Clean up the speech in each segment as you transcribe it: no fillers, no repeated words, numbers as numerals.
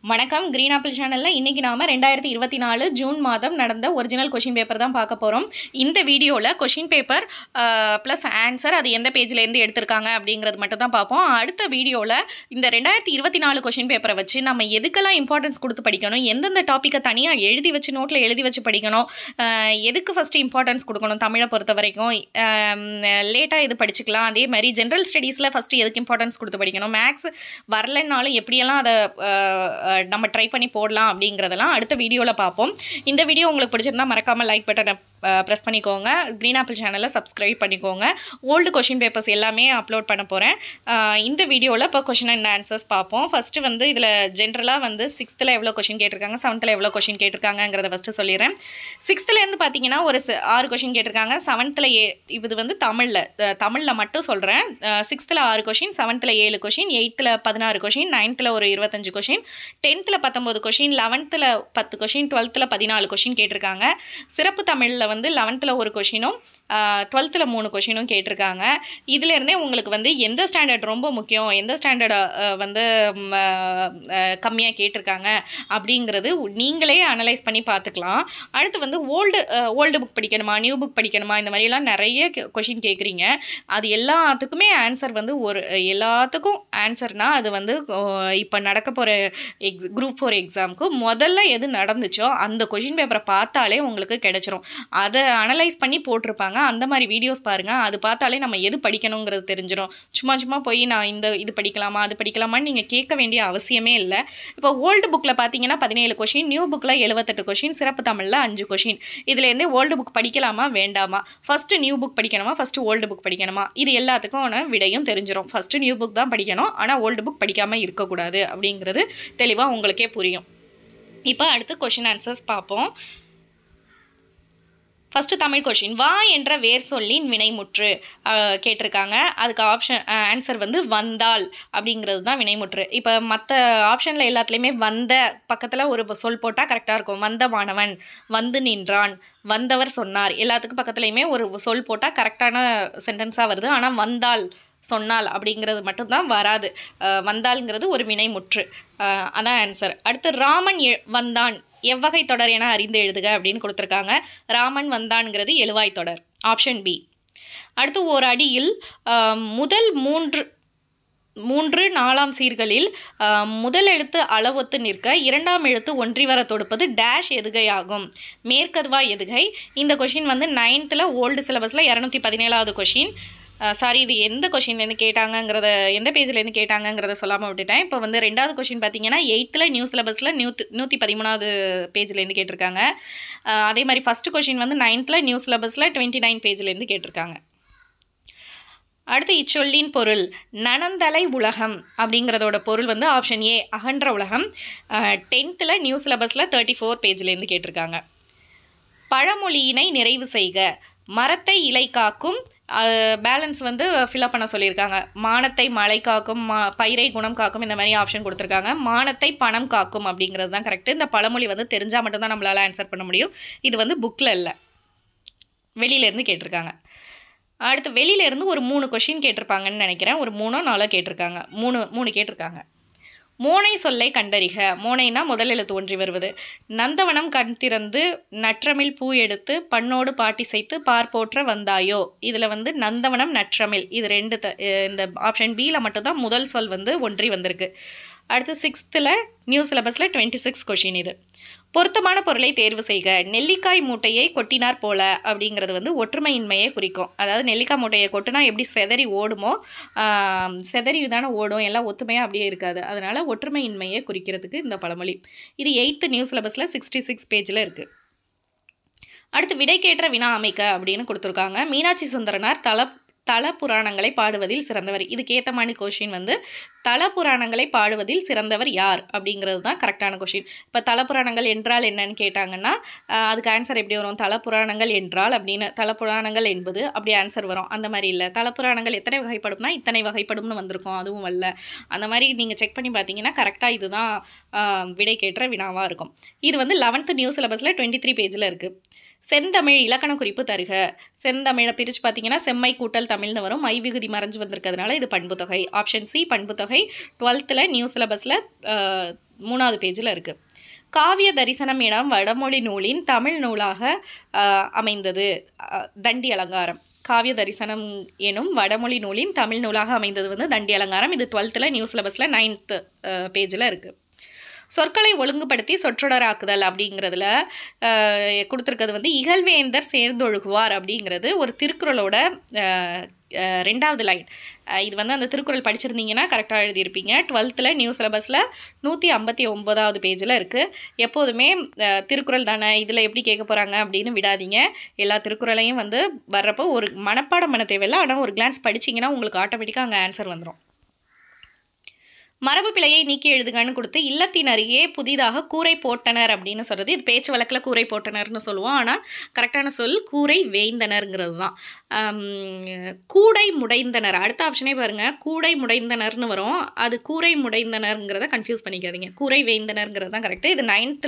வணக்கம் green apple சேனலில் இன்றைக்கி நாம் 2024 ஜூன் மாதம் நடந்த ஒரிஜினல் கொஷின் பேப்பர் தான் பார்க்க போகிறோம். இந்த வீடியோவில் கொஷின் பேப்பர் ப்ளஸ் ஆன்சர் அது எந்த பேஜ்லேருந்து எடுத்திருக்காங்க அப்படிங்கிறது மட்டும் தான் பார்ப்போம். அடுத்த வீடியோவில் இந்த 2024 கொஷின் பேப்பரை வச்சு நம்ம எதுக்கெல்லாம் இம்பார்ட்டன்ஸ் கொடுத்து படிக்கணும், எந்தெந்த டாப்பிக்கை தனியாக எழுதி வச்சு நோட்டில் எழுதி வச்சு படிக்கணும், எதுக்கு ஃபஸ்ட்டு இம்பார்ட்டன்ஸ் கொடுக்கணும், தமிழை பொறுத்த வரைக்கும் லேட்டாக இது படிச்சுக்கலாம், அதே மாதிரி ஜென்ரல் ஸ்டடீஸில் ஃபஸ்ட்டு எதுக்கு இம்பார்ட்டன்ஸ் கொடுத்து படிக்கணும், மேக்ஸ் வரலைன்னாலும் எப்படியெல்லாம் அதை நம்ம ட்ரை பண்ணி போடலாம் அப்படிங்கிறதெல்லாம் அடுத்த வீடியோவில் பார்ப்போம். இந்த வீடியோ உங்களுக்கு பிடிச்சிருந்தா மறக்காமல் லைக் பட்டனை ப்ரெஸ் பண்ணிக்கோங்க. கிரீன் ஆப்பிள் சேனலை சப்ஸ்கிரைப் பண்ணிக்கோங்க. ஓல்டு கொஷின் பேப்பர்ஸ் எல்லாமே அப்லோட் பண்ண போகிறேன். இந்த வீடியோவில் இப்போ கொஷின் அண்ட் ஆன்சர்ஸ் பார்ப்போம். ஃபஸ்ட்டு வந்து இதில் ஜென்ரலாக வந்து 6th எவ்வளோ கொஷின் கேட்டிருக்காங்க, 7th எவ்வளோ கொஷின் கேட்டிருக்காங்கிறத ஃபஸ்ட்டு சொல்லிடுறேன். 6th பார்த்தீங்கன்னா ஒரு 6 கொஷின் கேட்டிருக்காங்க. 7th இது வந்து தமிழில் மட்டும் சொல்கிறேன். 6th 6 question, 7th 7 question, 8th 16 question, 9th ஒரு 25 question, 10th 19 question, 11th 10 question, 12th 14 question கேட்டிருக்காங்க. சிறப்பு தமிழில் வந்து 11th ஒரு கொஷினும் 12th 3 கொஷினும் கேட்டிருக்காங்க. இதிலேருந்தே உங்களுக்கு வந்து எந்த ஸ்டாண்டர்ட் ரொம்ப முக்கியம், எந்த ஸ்டாண்டர்டை வந்து கம்மியாக கேட்டிருக்காங்க அப்படிங்கிறது நீங்களே அனலைஸ் பண்ணி பார்த்துக்கலாம். அடுத்து வந்து ஓல்டு புக் படிக்கணுமா, நியூ புக் படிக்கணுமா, இந்த மாதிரிலாம் நிறைய கொஷின் கேட்குறீங்க. அது எல்லாத்துக்குமே ஆன்சர் வந்து எல்லாத்துக்கும் ஆன்சர்னால் அது வந்து இப்போ நடக்க போகிற குரூப் 4 எக்ஸாமுக்கு முதல்ல எது நடந்துச்சோ அந்த கொஷின் பேப்பரை பார்த்தாலே உங்களுக்கு கிடைச்சிரும். அதை அனலைஸ் பண்ணி போட்டிருப்பாங்க. அந்த மாதிரி வீடியோஸ் பாருங்கள். அது பார்த்தாலே நம்ம எது படிக்கணுங்கிறது தெரிஞ்சிடும். சும்மா போய் நான் இது படிக்கலாமா அது படிக்கலாமான்னு நீங்கள் கேட்க வேண்டிய அவசியமே இல்லை. இப்போ ஓல்டு புக்கில் பார்த்தீங்கன்னா 17 கொஷின், நியூ புக்கில் 78 கொஷின், சிறப்பு தமிழில் 5 கொஷின். இதுலேருந்தே ஓல்டு புக் படிக்கலாமா வேண்டாமா, ஃபஸ்ட்டு நியூ புக் படிக்கணுமா ஃபஸ்ட்டு ஓல்டு புக் படிக்கணுமா, இது எல்லாத்துக்கும் விடையும் தெரிஞ்சிடும். ஃபஸ்ட்டு நியூ புக் தான் படிக்கணும், ஆனால் ஓல்டு புக் படிக்காமல் இருக்கக்கூடாது அப்படிங்கிறது தெளிவாக உங்களுக்கே புரியும். இப்போ அடுத்து கொஷின் ஆன்சர்ஸ் பார்ப்போம். ஃபஸ்ட்டு தமிழ் கொஷின், வா என்ற வேர் சொல்லின் வினைமுற்று கேட்டிருக்காங்க. அதுக்கு ஆன்சர் வந்து வந்தால் அப்படிங்கிறது தான் வினைமுற்று. இப்போ மற்ற ஆப்ஷனில் எல்லாத்துலேயுமே வந்த பக்கத்தில் ஒரு சொல் போட்டால் கரெக்டாக இருக்கும். வந்த மாணவன், வந்து நின்றான், வந்தவர் சொன்னார், எல்லாத்துக்கும் பக்கத்துலேயுமே ஒரு சொல் போட்டால் கரெக்டான சென்டென்ஸாக வருது. ஆனால் வந்தால், சொன்னால் அப்படிங்கிறது மட்டும்தான் வராது. வந்தால்ங்கிறது ஒரு வினைமுற்று. அதான் ஆன்சர். அடுத்து ராமன் வந்தான் எவ்வகை தொடர் என அறிந்து எழுதுக அப்படின்னு கொடுத்துருக்காங்க. ராமன் வந்தான்ங்கிறது எழுவாய் தொடர், ஆப்ஷன் பி. அடுத்து ஓர் அடியில் முதல் மூன்று 4ஆம் சீர்களில் முதல் எழுத்து அளவொத்து நிற்க 2ஆம் எழுத்து ஒன்றி வர தொடுப்பது டேஷ் எதுகையாகும். மேற்கதுவா எதுகை. இந்த கொஷின் வந்து 9th ஓல்டு சிலபஸில் 217வது கொஷின். சாரி, இது எந்த கொஷின்லேருந்து கேட்டாங்கங்கிறத, எந்த பேஜ்லேருந்து கேட்டாங்கங்கிறத சொல்லாமல் விட்டுட்டேன். இப்போ வந்து 2வது கொஷின் பார்த்தீங்கன்னா 8th நியூ சிலபஸில் 113வது பேஜ்லேருந்து கேட்டிருக்காங்க. அதே மாதிரி ஃபஸ்ட்டு கொஷின் வந்து 9th நியூ சிலபஸில் 29 பேஜ்லேருந்து கேட்டிருக்காங்க. அடுத்து இச்சொல்லின் பொருள், நனந்தலை உலகம் அப்படிங்கிறதோட பொருள் வந்து ஆப்ஷன் ஏ, அகன்ற உலகம். 10th நியூ சிலபஸில் 34 பேஜ்லேருந்து கேட்டிருக்காங்க. பழமொழியினை நிறைவு செய்க. மரத்தை இலை காக்கும், பேலன்ஸ் வந்து ஃபில்அப் பண்ண சொல்லியிருக்காங்க. மானத்தை மழை காக்கும், பயிரை குணம் காக்கும், இந்த மாதிரி ஆப்ஷன் கொடுத்துருக்காங்க. மானத்தை பணம் காக்கும் அப்படிங்கிறது தான் கரெக்டு. இந்த பழமொழி வந்து தெரிஞ்சால் மட்டும்தான் நம்மளால் ஆன்சர் பண்ண முடியும். இது வந்து புக்கில் இல்லை, வெளியிலேருந்து கேட்டிருக்காங்க. அடுத்து வெளியிலேருந்து ஒரு 3 கொஷின் கேட்டிருப்பாங்கன்னு நினைக்கிறேன். ஒரு 3 4 கேட்டிருக்காங்க. மூணு கேட்டிருக்காங்க. மோனை சொல்லை கண்டறிக. மோனைனா முதல் எழுத்து ஒன்றி வருவது. நந்தவனம் கண் திறந்து நற்றமிழ் பூ எடுத்து பண்ணோடு பாட்டி செய்து பார் போற்ற வந்தாயோ. இதில் வந்து நந்தவனம் நற்றமிழ் இது 2 இந்த ஆப்ஷன் பியில் மட்டும்தான் முதல் சொல் வந்து ஒன்றி வந்திருக்கு. அடுத்து 6th நியூ சிலபஸில் 26 கொஷின். இது பொருத்தமான பொருளை தேர்வு செய்க. நெல்லிக்காய் மூட்டையை கொட்டினார் போல அப்படிங்கிறது வந்து ஒற்றுமையின்மையை குறிக்கும். அதாவது நெல்லிக்காய் மூட்டையை கொட்டினா எப்படி செதறி ஓடுமோ, செதறி தானே ஓடும், எல்லாம் ஒத்துமையாக அப்படியே இருக்காது. அதனால் ஒற்றுமையின்மையை குறிக்கிறதுக்கு இந்த பழமொழி. இது 8th நியூ சிலபஸில் 66 பேஜில் இருக்குது. அடுத்து விடைக்கேற்ற வினா அமைக்க அப்படின்னு கொடுத்துருக்காங்க. மீனாட்சி சுந்தரனார் தல புராணங்களை பாடுவதில் சிறந்தவர். இதுக்கு ஏற்ற மாதிரி கொஷின் வந்து தல புராணங்களை பாடுவதில் சிறந்தவர் யார் அப்படிங்கிறது தான் கரெக்டான கொஷின். இப்போ தல புராணங்கள் என்றால் என்னன்னு கேட்டாங்கன்னா அதுக்கு ஆன்சர் எப்படி வரும், தல புராணங்கள் என்றால் அப்படின்னு, தல புராணங்கள் என்பது அப்படி ஆன்சர் வரும். அந்த மாதிரி இல்லை. தல புராணங்கள் எத்தனை வகைப்படும்னா இத்தனை வகைப்படும்னு வந்திருக்கும், அதுவும் வரல. அந்த மாதிரி நீங்கள் செக் பண்ணி பார்த்தீங்கன்னா கரெக்டாக இதுதான் விடைக்கேற்ற வினாவாக இருக்கும். இது வந்து 11th நியூ சிலபஸில் 23 பேஜில் இருக்குது. செந்தமிழ் இலக்கண குறிப்பு தருக. செந்தமிழை பிரித்து பார்த்தீங்கன்னா செம்மை கூட்டல் தமிழ்னு வரும். மை விகுதி மறைஞ்சு வந்திருக்கிறதுனால இது பண்புத்தொகை. Option C பண்புத்தொகை. வினைத்தொகை 12th நியூ சிலபஸில் 3வது பேஜில் இருக்குது. காவிய தரிசனம் என வடமொழி நூலின் தமிழ் நூலாக அமைந்தது தண்டி அலங்காரம். காவிய தரிசனம் எனும் வடமொழி நூலின் தமிழ் நூலாக அமைந்தது வந்து தண்டி அலங்காரம். இது 12th நியூ சிலபஸில் 9th பேஜில் இருக்குது. சொற்களை ஒழுங்குபடுத்தி சொற்றொடராக்குதல் அப்படிங்கிறதுல கொடுத்துருக்கிறது வந்து இகழ்வேந்தர் சேர்ந்தொழுகுவார் அப்படிங்கிறது ஒரு திருக்குறளோட 2வது லைன். இது வந்து அந்த திருக்குறள் படிச்சிருந்தீங்கன்னா கரெக்டாக எழுதியிருப்பீங்க. 12th நியூ சிலபஸில் 159வது பேஜில் இருக்குது. எப்போதுமே திருக்குறள் தானே, இதில் எப்படி கேட்க போகிறாங்க அப்படின்னு விடாதீங்க. எல்லா திருக்குறளையும் வந்து வர்றப்போ ஒரு மனப்பாடம் பண்ண தேவையில்லை, ஆனால் ஒரு கிளான்ஸ் படிச்சிங்கன்னா உங்களுக்கு ஆட்டோமேட்டிக்காக அங்கே ஆன்சர் வந்துடும். மரபு பிழையை நீக்கி எழுதுகன்னு கொடுத்து இல்லத்தின் அருகே புதிதாக கூரை போட்டனர் அப்படின்னு சொல்கிறது. இது பேச்சு வழக்கில் கூரை போட்டனர்னு சொல்லுவோம், ஆனால் கரெக்டான சொல் கூரை வேய்ந்தனருங்கிறது தான். கூடை முடைந்தனர் அடுத்த ஆப்ஷனே பாருங்கள், கூடை முடைந்தனர்னு வரும். அது கூரை முடைந்தனருங்கிறத கன்ஃபியூஸ் பண்ணிக்காதீங்க. கூரை வேய்ந்தனருங்கிறது தான் கரெக்டு. இது 9th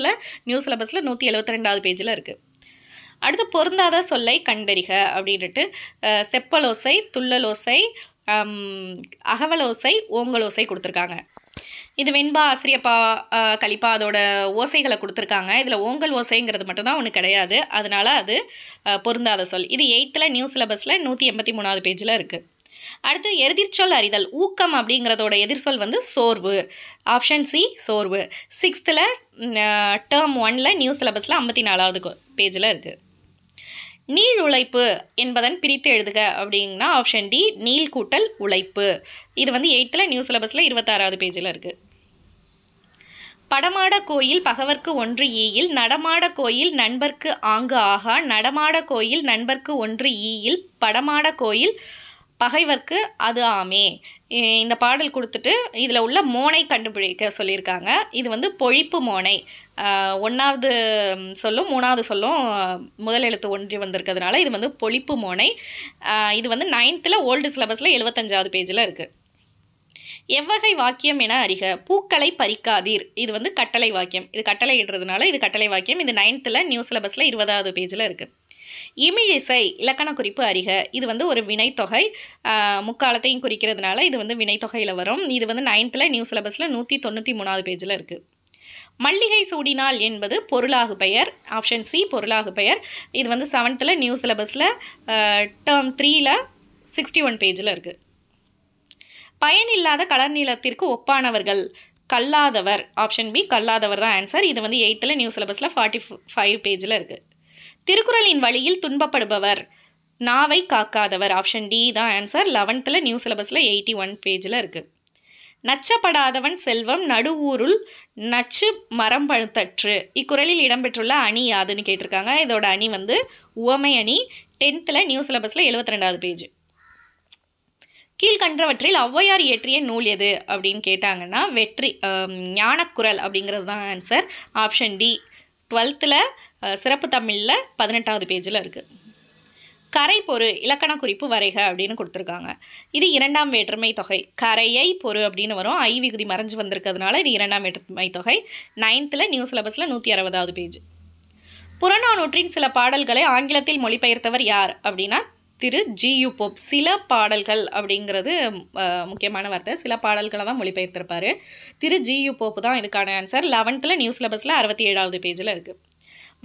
நியூ சிலபஸில் 172வது பேஜில் இருக்குது. அடுத்து பொருந்தாத சொல்லை கண்டறிக அப்படின்ட்டு செப்பலோசை, துள்ளலோசை, அகவலோசை, ஓங்கலோசை கொடுத்துருக்காங்க. இது வெண்பா, ஆசிரியப்பா, கலிப்பா அதோட ஓசைகளை கொடுத்துருக்காங்க. இதில் ஓங்கல் ஓசைங்கிறது மட்டும்தான் ஒன்று கிடையாது, அதனால் அது பொருந்தாத சொல். இது 8th நியூ சிலபஸில் 183வது பேஜில் இருக்குது. அடுத்து எதிர்ச்சொல் அறிதல். ஊக்கம் அப்படிங்கிறதோட எதிர்சொல் வந்து சோர்வு. ஆப்ஷன் சி சோர்வு. 6th டேர்ம் 1 நியூ சிலபஸில் 54வது பேஜில் இருக்குது. நீள் உழைப்பு என்பதன் பிரித்து எழுதுக அப்படின்னா ஆப்ஷன் டி நீள் கூட்டல் உழைப்பு. இது வந்து 8th நியூ சிலபஸில் 26வது பேஜில் இருக்குது. படமாட கோயில் பகவர்க்கு ஒன்று ஈயில், நடமாட கோயில் நண்பர்க்கு ஆங்கு ஆகா, நடமாட கோயில் நண்பர்க்கு ஒன்று ஈயில், படமாட கோயில் பகைவர்க்கு அது ஆமே. இந்த பாடல் கொடுத்துட்டு இதில் உள்ள மோனை கண்டுபிடிக்க சொல்லியிருக்காங்க. இது வந்து பொழிப்பு மோனை. 1வது சொல்லும் 3வது சொல்லும் முதல் எழுத்து ஒன்றி வந்திருக்கிறதுனால இது வந்து பொழிப்பு மோனை. இது வந்து 9th ஓல்டு சிலபஸில் 75வது பேஜில் இருக்குது. எவ்வகை வாக்கியம் என அறிக. பூக்களை பறிக்காதீர். இது வந்து கட்டளை வாக்கியம். இது கட்டளை இடுறதுனால இது கட்டளை வாக்கியம். இது 9th நியூ சிலபஸில் 20வது பேஜில் இருக்குது. இமிழிசை இலக்கண குறிப்பு அறிக. இது வந்து ஒரு வினைத்தொகை, முக்காலத்தையும் குறிக்கிறதுனால இது வந்து வினைத்தொகையில் வரும். இது வந்து 9th நியூ சிலபஸில் 193வது பேஜில் இருக்குது. மல்லிகை சூடினால் என்பது பொருளாகு பெயர். ஆப்ஷன் சி பொருளாகு பெயர். இது வந்து 7th நியூ சிலபஸில் டேர்ம் 3 61 பேஜில் இருக்குது. பயனில்லாத கலர் நீளத்திற்கு ஒப்பானவர்கள் கல்லாதவர். ஆப்ஷன் பி கல்லாதவர் தான் ஆன்சர். இது வந்து 8th நியூ சிலபஸில் 45 பேஜில் இருக்குது. திருக்குறளின் வழியில் துன்பப்படுபவர் நாவை காக்காதவர். ஆப்ஷன் டி தான் ஆன்சர். 11th நியூ சிலபஸில் 81 பேஜில் இருக்குது. நச்சப்படாதவன் செல்வம் நடுவூருள் நச்சு மரம் பழுத்தற்று. இக்குறளில் இடம்பெற்றுள்ள அணி யாதுன்னு கேட்டிருக்காங்க. இதோட அணி வந்து உவமை அணி. 10th நியூ சிலபஸில் 72வது பேஜ். கீழ்கண்டவற்றில் ஔவையார் இயற்றிய நூல் எது அப்படின்னு கேட்டாங்கன்னா ஞானக்குறள் அப்படிங்கிறது தான் ஆன்சர். ஆப்ஷன் டி 12th சிறப்பு தமிழில் 18வது பேஜில் இருக்குது. கரை பொறு இலக்கண குறிப்பு வரைக அப்படின்னு கொடுத்துருக்காங்க. இது 2ஆம் வேற்றுமை தொகை. கரையை பொறு அப்படின்னு வரும். ஐ விகுதி மறைஞ்சு வந்திருக்கிறதுனால இது 2ஆம் வேற்றுமை தொகை. 9th நியூ சிலபஸில் 160வது பேஜ். புறநானூற்றின் சில பாடல்களை ஆங்கிலத்தில் மொழிபெயர்த்தவர் யார் அப்படின்னா திரு ஜியு போப். சில பாடல்கள் அப்படிங்கிறது முக்கியமான வார்த்தை. சில பாடல்களை தான் மொழிபெயர்த்திருப்பார். திரு ஜியு போப் தான் இதுக்கான ஆன்சர். 11th நியூ சிலபஸில் 67வது பேஜில் இருக்குது.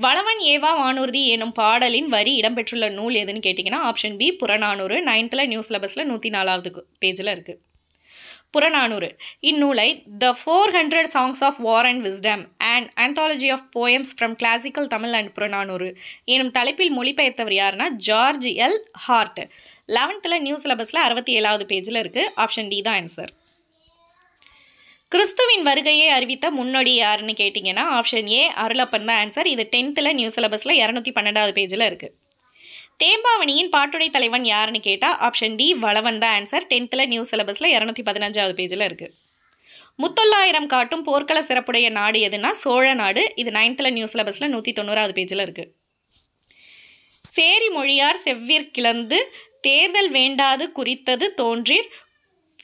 வளவன் ஏவா வானூர்தி எனும் பாடலின் வரி இடம்பெற்றுள்ள நூல் எதுன்னு கேட்டிங்கன்னா option B Purananuru. 9th new சிலபஸில் 104வது பேஜில் இருக்குது. புறநானூறு இந்நூலை த 400 Songs of War and Wisdom and Anthology of Poems from Classical Tamil and Purananuru எனும் தலைப்பில் மொழிபெயர்த்தவர் யாருன்னா George L heart. 11th new சிலபஸில் 67வது பேஜில் இருக்குது. ஆப்ஷன் டி தான் ஆன்சர். கிறிஸ்துவின் வருகையை அறிவித்த முன்னோடி யாருன்னு கேட்டிங்கன்னா ஆப்ஷன் ஏ அருளப்பன் தான் ஆன்சர். இது 10th நியூ சிலபஸில் 212வது பேஜில் இருக்குது. தேம்பாவணியின் பாட்டுடை தலைவன் யாருன்னு கேட்டால் ஆப்ஷன் டி வளவன் தான் ஆன்சர். 10th நியூ சிலபஸில் 215வது பேஜில் இருக்குது. முத்தொள்ளாயிரம் காட்டும் போர்க்கள சிறப்புடைய நாடு எதுனா சோழ நாடு. இது 9th நியூ சிலபஸில் 190வது பேஜில் இருக்குது. சேரி மொழியார் செவ்விற்கிழந்து தேர்தல் வேண்டாது குறித்தது தோன்றீர்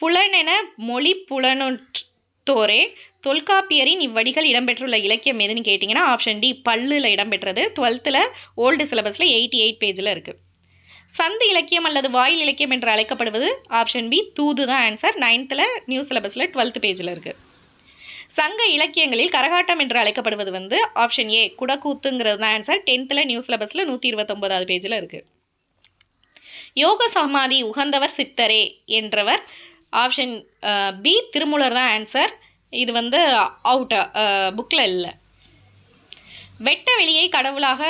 புலனென மொழி புலனொற்றோரே. தொல்காப்பியரின் இவ்வடிகள் இடம்பெற்றுள்ள இலக்கியம் எதுன்னு கேட்டிங்கன்னா ஆப்ஷன் டி பல்லுல இடம்பெற்றது. 12th ஓல்டு சிலபஸில் 88 பேஜில் இருக்குது. சந்து இலக்கியம் அல்லது வாயில் இலக்கியம் என்று அழைக்கப்படுவது ஆப்ஷன் பி தூது தான் ஆன்சர். 9th நியூ சிலபஸில் 12th பேஜில் இருக்குது. சங்க இலக்கியங்களில் கரகாட்டம் என்று அழைக்கப்படுவது வந்து ஆப்ஷன் ஏ குடக்கூத்துங்கிறது தான் ஆன்சர். 10th நியூ சிலபஸில் 129வது பேஜில் இருக்குது. யோக சமாதி உகந்தவர் சித்தரே என்றவர் ஆப்ஷன் பி திருமூலர் தான் ஆன்சர். இது வந்து அவுட், புக்கில் இல்லை. வெட்ட வெளியை கடவுளாக,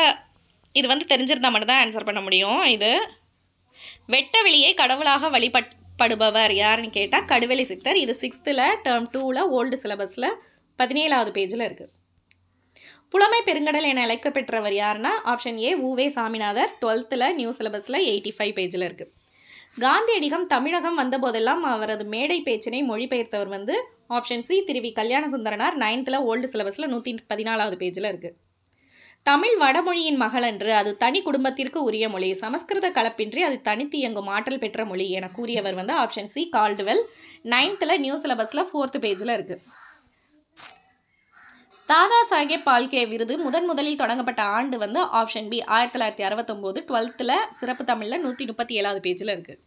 இது வந்து தெரிஞ்சிருந்தால் மட்டும்தான் ஆன்சர் பண்ண முடியும். இது வெட்ட வெளியை கடவுளாக வழிபடுபவர் யாருன்னு கேட்டால் கடுவெளி சித்தர். இது 6th டேர்ம் 2 ஓல்டு சிலபஸில் 17வது பேஜில் இருக்குது. புலமை பெருங்கடல் என அழைக்கப்பெற்றவர் யாருன்னா ஆப்ஷன் ஏ உவே சாமிநாதர். 12th நியூ சிலபஸில் 85 பேஜில் இருக்குது. காந்தியடிகம் தமிழகம் வந்தபோதெல்லாம் அவரது மேடை பேச்சினை மொழிபெயர்த்தவர் வந்து ஆப்ஷன் சி திருவி கல்யாண சுந்தரனார். 9th ஓல்டு சிலபஸில் 114வது பேஜில் இருக்குது. தமிழ் வடமொழியின் மகள் என்று, அது தனி குடும்பத்திற்கு உரிய மொழி, சமஸ்கிருத கலப்பின்றி அது தனித்து இயங்கும் ஆற்றல் பெற்ற மொழி என கூறியவர் வந்து option C Caldwell. 9th new சிலபஸில் 4th பேஜில் இருக்குது. தாதா சாஹேப் பால்கே விருது முதலில் தொடங்கப்பட்ட ஆண்டு வந்து ஆப்ஷன் பி 1969. 12th சிறப்பு தமிழில் 137வது பேஜில் இருக்குது.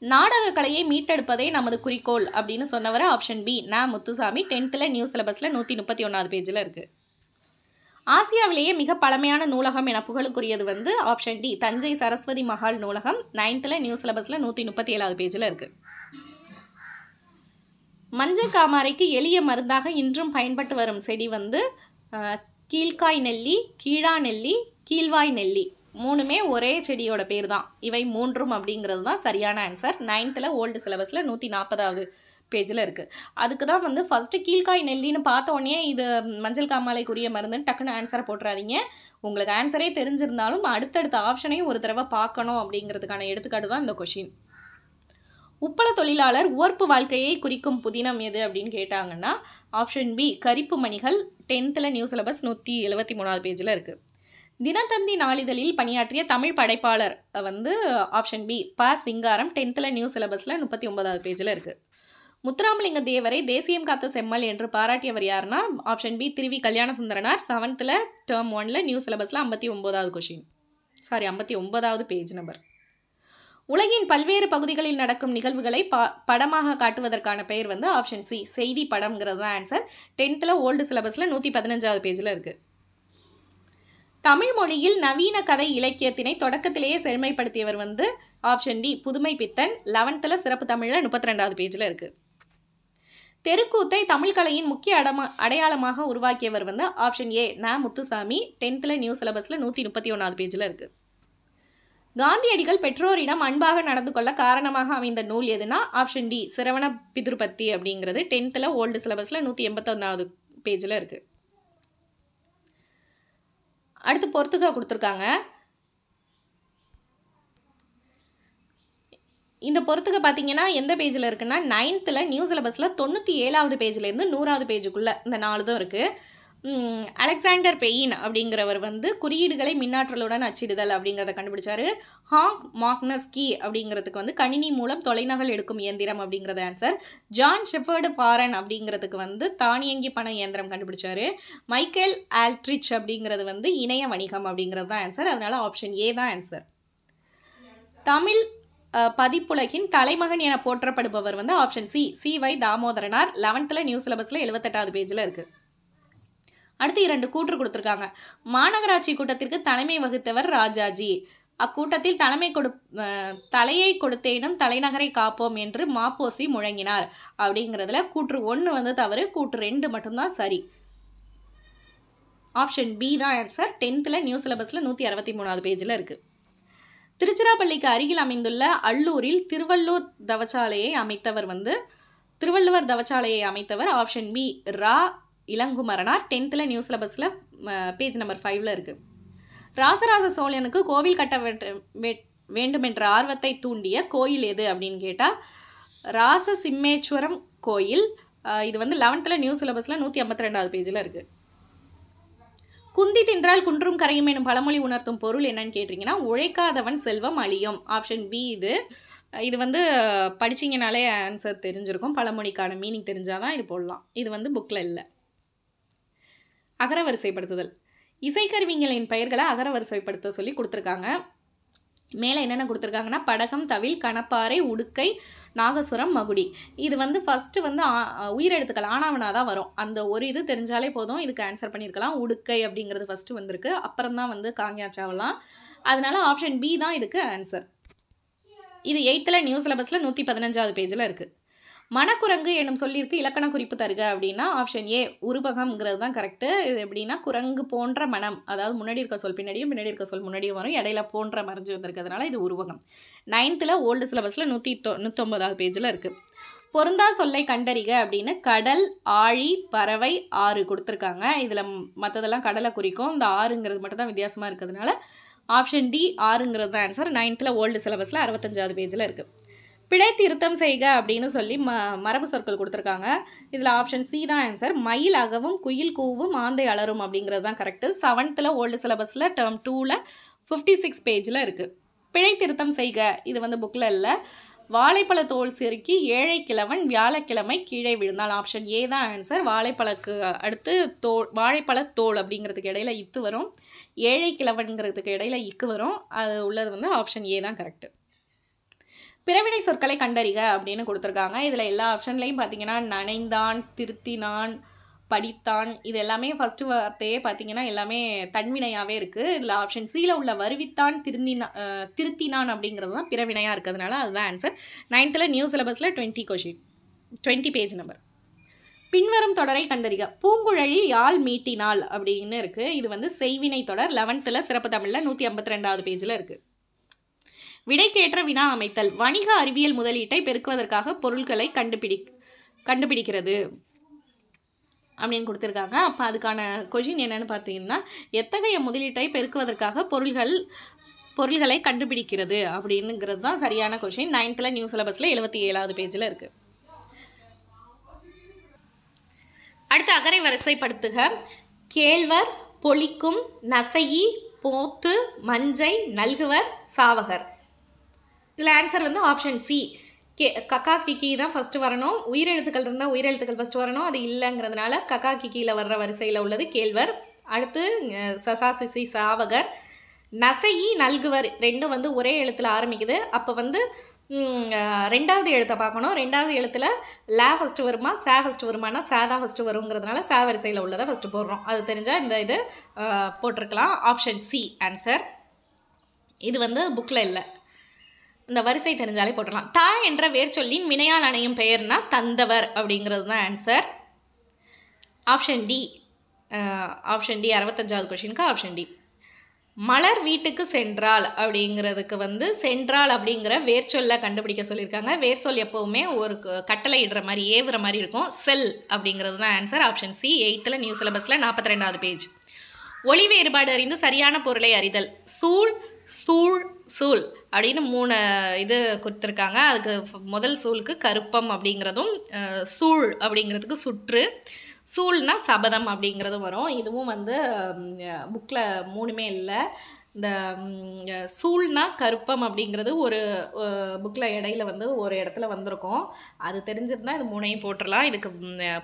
நாடக கலையை மீட்டெடுப்பதே நமது குறிக்கோள் அப்படின்னு சொன்னவர் ஆப்ஷன் பி ந முத்துசாமி. 10th நியூ சிலபஸில் 131வது பேஜில் இருக்குது. ஆசியாவிலேயே மிக பழமையான நூலகம் என புகழுக்குரியது வந்து ஆப்ஷன் டி தஞ்சை சரஸ்வதி மஹால் நூலகம். 9th நியூ சிலபஸில் 137வது பேஜில் இருக்குது. மஞ்சள் காமாரைக்கு எளிய மருந்தாக இன்றும் பயன்பட்டு வரும் செடி வந்து கீழ்காய் நெல்லி, கீழா நெல்லி, கீழ்வாய் நெல்லி, மூணுமே ஒரே செடியோட பேர் தான். இவை மூன்றும் அப்படிங்கிறது தான் சரியான ஆன்சர். 9th ஓல்டு சிலபஸில் 140வது பேஜில் இருக்குது. அதுக்கு தான் வந்து ஃபஸ்ட்டு கீழ்காய் நெல்லின்னு பார்த்த உடனே இது மஞ்சள் காமாலைக்குரிய மருந்துன்னு டக்குன்னு ஆன்சரை போட்டுறாதீங்க. உங்களுக்கு ஆன்சரே தெரிஞ்சிருந்தாலும் அடுத்தடுத்த ஆப்ஷனையும் ஒரு தடவை பார்க்கணும் அப்படிங்கிறதுக்கான எடுத்துக்காட்டு தான் இந்த கொஷின். உப்பள தொழிலாளர் உவர்ப்பு வாழ்க்கையை குறிக்கும் புதினம் எது அப்படின்னு கேட்டாங்கன்னா ஆப்ஷன் பி கரிப்பு மணிகள். 10th நியூ சிலபஸ் 173வது பேஜில் இருக்குது. தினத்தந்தி நாளிதழில் பணியாற்றிய தமிழ் படைப்பாளர் வந்து ஆப்ஷன் பி ப சிங்காரம். 10th நியூ சிலபஸில் 39வது பேஜில் இருக்குது. முத்துராமலிங்க தேவரை தேசியம் காத்த செம்மல் என்று பாராட்டியவர் யாருன்னா ஆப்ஷன் பி திருவி கல்யாண சுந்தரனார். 7th டேர்ம் 1 நியூ சிலபஸில் 59வது கொஷின், 59வது பேஜ் நம்பர். உலகின் பல்வேறு பகுதிகளில் நடக்கும் நிகழ்வுகளை படமாக காட்டுவதற்கான பெயர் வந்து ஆப்ஷன் சி செய்தி படம்ங்கிறது தான் ஆன்சர். 10th ஓல்டு சிலபஸில் 115வது பேஜில் இருக்குது. தமிழ் மொழியில் நவீன கதை இலக்கியத்தினை தொடக்கத்திலேயே செழுமைப்படுத்தியவர் வந்து ஆப்ஷன் டி புதுமை பித்தன். 11th சிறப்பு தமிழில் 32வது பேஜில் இருக்குது. தெருக்கூத்தை தமிழ் கலையின் முக்கிய அடையாளமாக உருவாக்கியவர் வந்து ஆப்ஷன் ஏ ந முத்துசாமி. 10th நியூ சிலபஸில் 131வது பேஜில் இருக்குது. காந்தியடிகள் பெற்றோரிடம் அன்பாக நடந்து கொள்ள காரணமாக அமைந்த நூல் எதுனா ஆப்ஷன் டி சிரவண பிதுர்பத்தி அப்படிங்கிறது. 10th ஓல்டு சிலபஸில் 181வது பேஜில் இருக்குது. அடுத்து பொறுத்துக கொடுத்துருக்காங்க. இந்த பொறுத்துக்க பார்த்தீங்கன்னா எந்த பேஜில் இருக்குன்னா 9th நியூ சிலபஸில் 97வது பேஜிலேருந்து 100வது பேஜுக்குள்ளே இந்த 4 தான் இருக்குது. அலெக்சாண்டர் பெயின் அப்படிங்கிறவர் வந்து குறியீடுகளை மின்னாற்றலுடன் அச்சிடுதல் அப்படிங்கிறத கண்டுபிடிச்சாரு. ஹாங் மாக்னஸ்கி அப்படிங்கிறதுக்கு வந்து கணினி மூலம் தொலைநகல் எடுக்கும் இயந்திரம் அப்படிங்கிறது ஆன்சர். ஜான் ஷெஃபர்டு பாரன் அப்படிங்கிறதுக்கு வந்து தானியங்கி பண இயந்திரம் கண்டுபிடிச்சாரு. மைக்கேல் ஆல்ட்ரிச் அப்படிங்கிறது வந்து இணைய வணிகம் அப்படிங்கிறது தான் ஆன்சர். அதனால ஆப்ஷன் ஏ தான் ஆன்சர். தமிழ் பதிப்புலகின் தலைமகன் என போற்றப்படுபவர் வந்து ஆப்ஷன் சி சி.வை. தாமோதரனார். 11th நியூ சிலபஸில் 78வது பேஜில் இருக்குது. அடுத்து 2 கூற்று கொடுத்துருக்காங்க. மாநகராட்சி கூட்டத்திற்கு தலைமை வகித்தவர் ராஜாஜி. அக்கூட்டத்தில் தலையை கொடுத்தேனும் தலைநகரை காப்போம் என்று மாப்போசி முழங்கினார் அப்படிங்கிறதுல கூற்று 1 வந்து தவறு, கூற்று 2 மட்டும்தான் சரி. ஆப்ஷன் பி தான் ஆன்சர். 10th நியூ சிலபஸில் 163வது பேஜில் இருக்குது. திருச்சிராப்பள்ளிக்கு அருகில் அமைந்துள்ள அல்லூரில் திருவள்ளுவர் தவச்சாலையை அமைத்தவர் ஆப்ஷன் பி ரா இளங்குமரனார். 10th நியூ சிலபஸில் பேஜ் நம்பர் 5ல் இருக்குது. ராசராச சோழனுக்கு கோவில் கட்ட வேண்டுமென்ற ஆர்வத்தை தூண்டிய கோயில் எது அப்படின்னு கேட்டால் ராசசிம்மேஸ்வரம் கோயில். இது வந்து 11th நியூ சிலபஸில் 152வது பேஜில் இருக்குது. குந்தி தின்றால் குன்றும் கரையும் எனும் பழமொழி உணர்த்தும் பொருள் என்னன்னு கேட்டிங்கன்னா உழைக்காதவன் செல்வம் அழியும். ஆப்ஷன் பி இது வந்து படிச்சிங்கனாலே ஆன்சர் தெரிஞ்சிருக்கும். பழமொழிக்கான மீனிங் தெரிஞ்சாதான் இது போடலாம். இது வந்து புக்கில் இல்லை. அகரவரிசைப்படுத்துதல். இசைக்கருவிகளின் பெயர்களை அகரவரிசைப்படுத்த சொல்லி கொடுத்துருக்காங்க. மேலே என்னென்ன கொடுத்துருக்காங்கன்னா படகம், தவில், கணப்பாறை, உடுக்கை, நாகசுரம், மகுடி. இது வந்து ஃபஸ்ட்டு வந்து உயிரெழுத்துக்கள் ஆனாவனா தான் வரும். அந்த ஒரு இது தெரிஞ்சாலே போதும், இதுக்கு ஆன்சர் பண்ணியிருக்கலாம். உடுக்கை அப்படிங்கிறது ஃபஸ்ட்டு வந்திருக்கு, அப்புறம் தான் வந்து காங்யாச்சாவெல்லாம். அதனால ஆப்ஷன் பி தான் இதுக்கு ஆன்சர். இது 8th நியூ சிலபஸில் 115வது பேஜில் இருக்குது. மணக்குரங்கு என்னும் சொல்லியிருக்கு, இலக்கண குறிப்பு தருக அப்படின்னா ஆப்ஷன் ஏ உருவகம்ங்கிறது தான் கரெக்டு. இது எப்படின்னா குரங்கு போன்ற மனம், அதாவது முன்னாடி இருக்க சொல் பின்னாடியும் பின்னாடி இருக்க சொல் முன்னாடியும் வரும், இடையில போன்ற மறைஞ்சு வந்திருக்கிறதுனால இது உருவகம். 9th ஓல்டு சிலபஸில் 199வது பேஜில் இருக்குது. பொருந்தா சொல்லை கண்டறிக அப்படின்னு கடல், ஆழி, பறவை, ஆறு கொடுத்துருக்காங்க. இதில் மற்றதெல்லாம் கடலை குறிக்கும், இந்த ஆறுங்கிறது மட்டும் தான் வித்தியாசமாக இருக்கிறதுனால ஆப்ஷன் டி ஆறுங்கிறது தான் ஆன்சர். 9th ஓல்டு சிலபஸில் 65வது பேஜில் இருக்குது. பிழை திருத்தம் செய்க அப்படின்னு சொல்லி மரபு சொற்கள் கொடுத்துருக்காங்க. இதில் ஆப்ஷன் சி தான் ஆன்சர். மயில் அகவும், குயில் கூவும், ஆந்தை அலரும் அப்படிங்கிறது தான் கரெக்டு. 7th ஓல்டு சிலபஸில் டேர்ம் 2ல் 56 பேஜில் இருக்குது. பிழை திருத்தம் செய்க இது வந்து புக்கில் இல்லை. வாழைப்பழ தோல் செருக்கி ஏழை கிழவன் வியாழக்கிழமை கீழே விழுந்தால் ஆப்ஷன் ஏ தான் ஆன்சர். வாழைப்பழக்கு அடுத்து வாழைப்பழ தோல் அப்படிங்கிறதுக்கு இடையில இத்து வரும், ஏழை கிழவன்கிறதுக்கு இடையில இக்கு வரும். அது உள்ளது வந்து ஆப்ஷன் ஏ தான் கரெக்டு. பிறவினை சொற்களை கண்டறிக அப்படின்னு கொடுத்துருக்காங்க. இதில் எல்லா ஆப்ஷன்லையும் பார்த்தீங்கன்னா நனைந்தான், திருத்தினான், படித்தான், இது எல்லாமே ஃபஸ்ட்டு வார்த்தையே பார்த்தீங்கன்னா எல்லாமே தன்வினையாகவே இருக்குது. இதில் ஆப்ஷன் சியில் உள்ள வருவித்தான், திருத்தினான் அப்படிங்கிறது தான் பிறவினையாக இருக்கிறதுனால அதுதான் ஆன்சர். 9th நியூ சிலபஸில் 20 பேஜ் நம்பர். பின்வரும் தொடரை கண்டறிக. பூங்குழலி யாழ் மீட்டினாள் அப்படின்னு இருக்குது. இது வந்து செய்வினை தொடர். 11th சிறப்பு தமிழில் 152வது பேஜில் இருக்குது. விடைக்கேற்ற வினா அமைத்தல். வணிக அறிவியல் முதலீட்டை பெருக்குவதற்காக பொருட்களை கண்டுபிடிக்கிறது அப்படின்னு கொடுத்துருக்காங்க. அப்போ அதுக்கான கொஷின் என்னென்னு பார்த்தீங்கன்னா எத்தகைய முதலீட்டை பெருக்குவதற்காக பொருள்களை கண்டுபிடிக்கிறது அப்படிங்கிறது தான் சரியான கொஷின். 9th நியூ சிலபஸில் 77வது பேஜில் இருக்குது. அடுத்து அகரை வரிசைப்படுத்துக. கேழ்வர், பொலிக்கும், நசையி, போத்து, மஞ்சை, நல்குவர், சாவகர். இதில் ஆன்சர் வந்து ஆப்ஷன் சி. கக்கா கிக்கி தான் ஃபஸ்ட்டு வரணும். உயிரெழுத்துக்கள் இருந்தால் உயிரெழுத்துக்கள் ஃபஸ்ட்டு வரணும். அது இல்லைங்கிறதுனால கக்கா கிக்கியில் வர்ற வரிசையில் உள்ளது கேழ்வர். அடுத்து சசா சிசி சாவகர். நசையி, நல்குவர் ரெண்டும் வந்து ஒரே எழுத்தில் ஆரம்பிக்குது. அப்போ வந்து 2வது எழுத்தை பார்க்கணும். 2வது எழுத்தில் லே ஃபஸ்ட்டு வருமா சே ஃபஸ்ட்டு வருமானா சே தான் ஃபஸ்ட்டு வருங்கிறதுனால சே வரிசையில் உள்ளதை ஃபஸ்ட்டு போடுறோம். அது தெரிஞ்சால் இந்த இது போட்டிருக்கலாம். Option C answer. இது வந்து புக்கில் இல்லை, இந்த வரிசை தெரிஞ்சாலே போட்டுடலாம். தா என்ற வேர் சொல்லின் வினையால் அணையும் பெயர்னா தந்தவர் அப்படிங்கிறது தான் answer. Option D. Option D 65வது கொஷினுக்கு ஆப்ஷன் டி. மலர் வீட்டுக்கு சென்றால் அப்படிங்கிறதுக்கு வந்து சென்றால் அப்படிங்கிற வேர்ச்சொல்லை கண்டுபிடிக்க சொல்லியிருக்காங்க. வேர்ச்சொல் எப்போவுமே ஒரு கட்டளை இடுற மாதிரி ஏவுற மாதிரி இருக்கும். செல் அப்படிங்கிறது தான் answer. Option C 8th new சிலபஸில் 42வது பேஜ். ஒளி வேறுபாடு அறிந்து சரியான பொருளை அறிதல். சூழ், சூழ், சூழ் அப்படின்னு 3 இது கொடுத்துருக்காங்க. அதுக்கு முதல் சூழுக்கு கருப்பம் அப்படிங்கிறதும், சூழ் அப்படிங்கிறதுக்கு சுற்று, சூழ்னா சபதம் அப்படிங்கிறதும் வரும். இதுவும் வந்து புக்கில் 3மே இல்லை. இந்த சூழ்னா கருப்பம் அப்படிங்கிறது ஒரு புக்கில் இடையில வந்து ஒரு இடத்துல வந்திருக்கும். அது தெரிஞ்சிருந்தால் இது 3ஐயும் போட்டுடலாம். இதுக்கு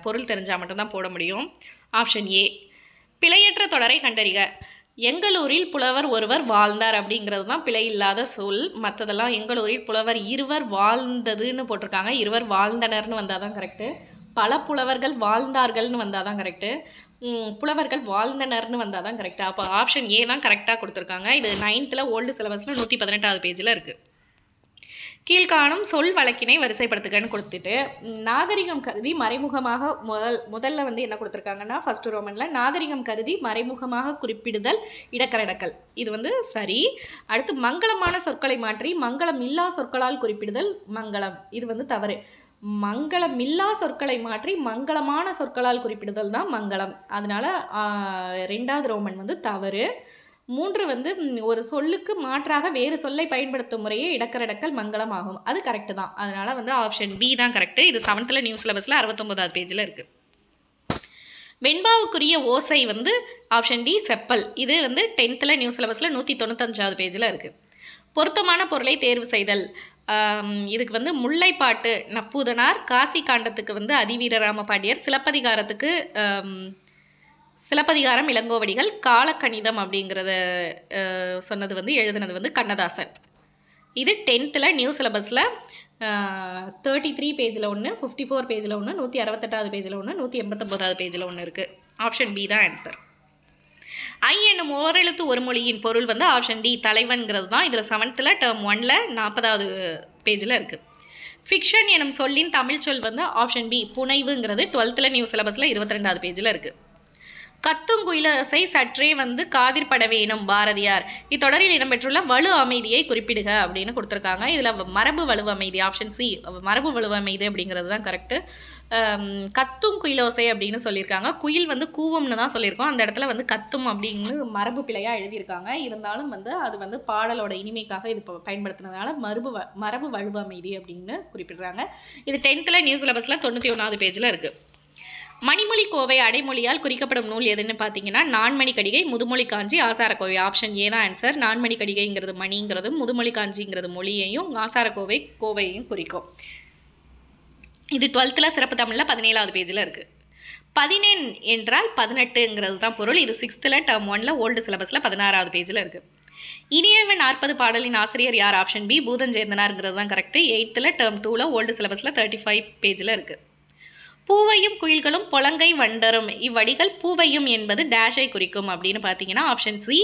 பொருள் தெரிஞ்சால் மட்டும்தான் போட முடியும். Option A. பிழையற்ற தொடரை கண்டறிக. எங்களூரில் புலவர் ஒருவர் வாழ்ந்தார் அப்படிங்கிறது தான் பிழை இல்லாத சொல். மற்றதெல்லாம் எங்களூரில் புலவர் இருவர் வாழ்ந்ததுன்னு போட்டிருக்காங்க. இருவர் வாழ்ந்தனர்னு வந்தால் தான் கரெக்டு. பல புலவர்கள் வாழ்ந்தார்கள்னு வந்தால் தான் கரெக்டு. புலவர்கள் வாழ்ந்தனர்னு வந்தால் தான் கரெக்டு. அப்போ ஆப்ஷன் ஏ தான் கரெக்டாக கொடுத்துருக்காங்க. இது 9th ஓல்டு சிலபஸில் 118வது பேஜில் இருக்குது. கீழ்காணும் சொல் வழக்கினை வரிசைப்படுத்துகன்னு கொடுத்துட்டு நாகரிகம் கருதி மறைமுகமாக முதல்ல வந்து என்ன கொடுத்துருக்காங்கன்னா ஃபஸ்ட்டு ரோமனில் நாகரிகம் கருதி மறைமுகமாக குறிப்பிடுதல் இடக்கரடக்கல். இது வந்து சரி. அடுத்து மங்களமான சொற்களை மாற்றி மங்களம் இல்லா சொற்களால் குறிப்பிடுதல் மங்களம். இது வந்து தவறு. மங்களமில்லா சொற்களை மாற்றி மங்களமான சொற்களால் குறிப்பிடுதல் தான் மங்களம். அதனால 2வது ரோமன் வந்து தவறு. 3 வந்து ஒரு சொல்லுக்கு மாற்றாக வேறு சொல்லை பயன்படுத்தும் முறையே இடக்கரடக்கல் மங்களம் ஆகும். அது கரெக்டு தான். அதனால் வந்து ஆப்ஷன் பி தான் கரெக்டு. இது 7th நியூ சிலபஸில் 69வது பேஜில் இருக்குது. வெண்பாவுக்குரிய ஓசை வந்து ஆப்ஷன் டி செப்பல். இது வந்து 10th நியூ சிலபஸில் 195வது பேஜில் இருக்குது. பொருத்தமான பொருளை தேர்வு செய்தல். இதுக்கு வந்து முல்லைப்பாட்டு நப்பூதனார், காசி காண்டத்துக்கு வந்து அதிவீரராம பாண்டியர், சிலப்பதிகாரத்துக்கு சிலப்பதிகாரம் இளங்கோவடிகள், காலக்கணிதம் அப்படிங்கிறத சொன்னது வந்து எழுதுனது வந்து கண்ணதாசன். இது 10th நியூ சிலபஸில் 33 பேஜில் ஒன்று, 54 பேஜில் ஒன்று, 168வது பேஜில் ஒன்று, 189வது பேஜில் ஒன்று இருக்குது. ஆப்ஷன் பி தான் ஆன்சர். ஐ என்னும் ஓரெழுத்து ஒரு மொழியின் பொருள் வந்து ஆப்ஷன் டி தலைவன்கிறது தான். இதில் 7th டேர்ம் 1ல் 40வது பேஜில் இருக்குது. ஃபிக்ஷன் எனும் சொல்லின் தமிழ் சொல் வந்து ஆப்ஷன் பி புனைவுங்கிறது 12th நியூ சிலபஸில் 22வது பேஜில் இருக்குது. கத்துங்குயிலோசை சற்றே வந்து காதிற்பட வேணும் பாரதியார் இத்தொடரில் இடம்பெற்றுள்ள வலு அமைதியை குறிப்பிடுக அப்படின்னு கொடுத்துருக்காங்க. இதில் மரபு வலுவ அமைதி ஆப்ஷன் சி மரபு வலுவ அமைதி அப்படிங்கிறது தான் கரெக்டு. கத்தும் குயிலோசை அப்படின்னு சொல்லியிருக்காங்க. குயில் வந்து கூவம்னு தான் சொல்லியிருக்கோம். அந்த இடத்துல வந்து கத்தும் அப்படின்னு மரபு பிழையாக எழுதியிருக்காங்க. இருந்தாலும் வந்து அது வந்து பாடலோட இனிமைக்காக இது பயன்படுத்தினதுனால மரபு வலுவ அமைதி அப்படின்னு குறிப்பிடுறாங்க. இது 10th நியூ சிலபஸில் 91வது பேஜில் இருக்குது. மணிமொழி கோவை அடைமொழியால் குறிக்கப்படும் நூல் எதுன்னு பார்த்தீங்கன்னா நான்மணி கடிகை, முதுமொழி காஞ்சி, ஆசாரக்கோவை. ஆப்ஷன் ஏ தான் ஆன்சர். நான்மணி கடிகைங்கிறது மணிங்கிறதும், முதுமொழி காஞ்சிங்கிறது மொழியையும், ஆசாரக்கோவை கோவையையும் குறிக்கும். இது 12th சிறப்பு தமிழில் 17வது பேஜில் இருக்குது. 18 என்றால் 18ங்கிறது தான் பொருள். இது 6th டேர்ம் 1ல் ஓல்டு சிலபஸில் 16வது பேஜில் இருக்குது. இனியவன் 40 பாடலின் ஆசிரியர் யார்? ஆப்ஷன் பி பூதஞ்சேந்தனார்ங்கிறது தான் கரெக்டு. 8th டேர்ம் 2ல் ஓல்டு சிலபஸில் 35 பேஜில் இருக்குது. பூவையும் குயில்களும் பொலங்கை வண்டரும் இவ்வடிகள் பூவையும் என்பது டேஷை குறிக்கும் அப்படின்னு பார்த்தீங்கன்னா ஆப்ஷன் சி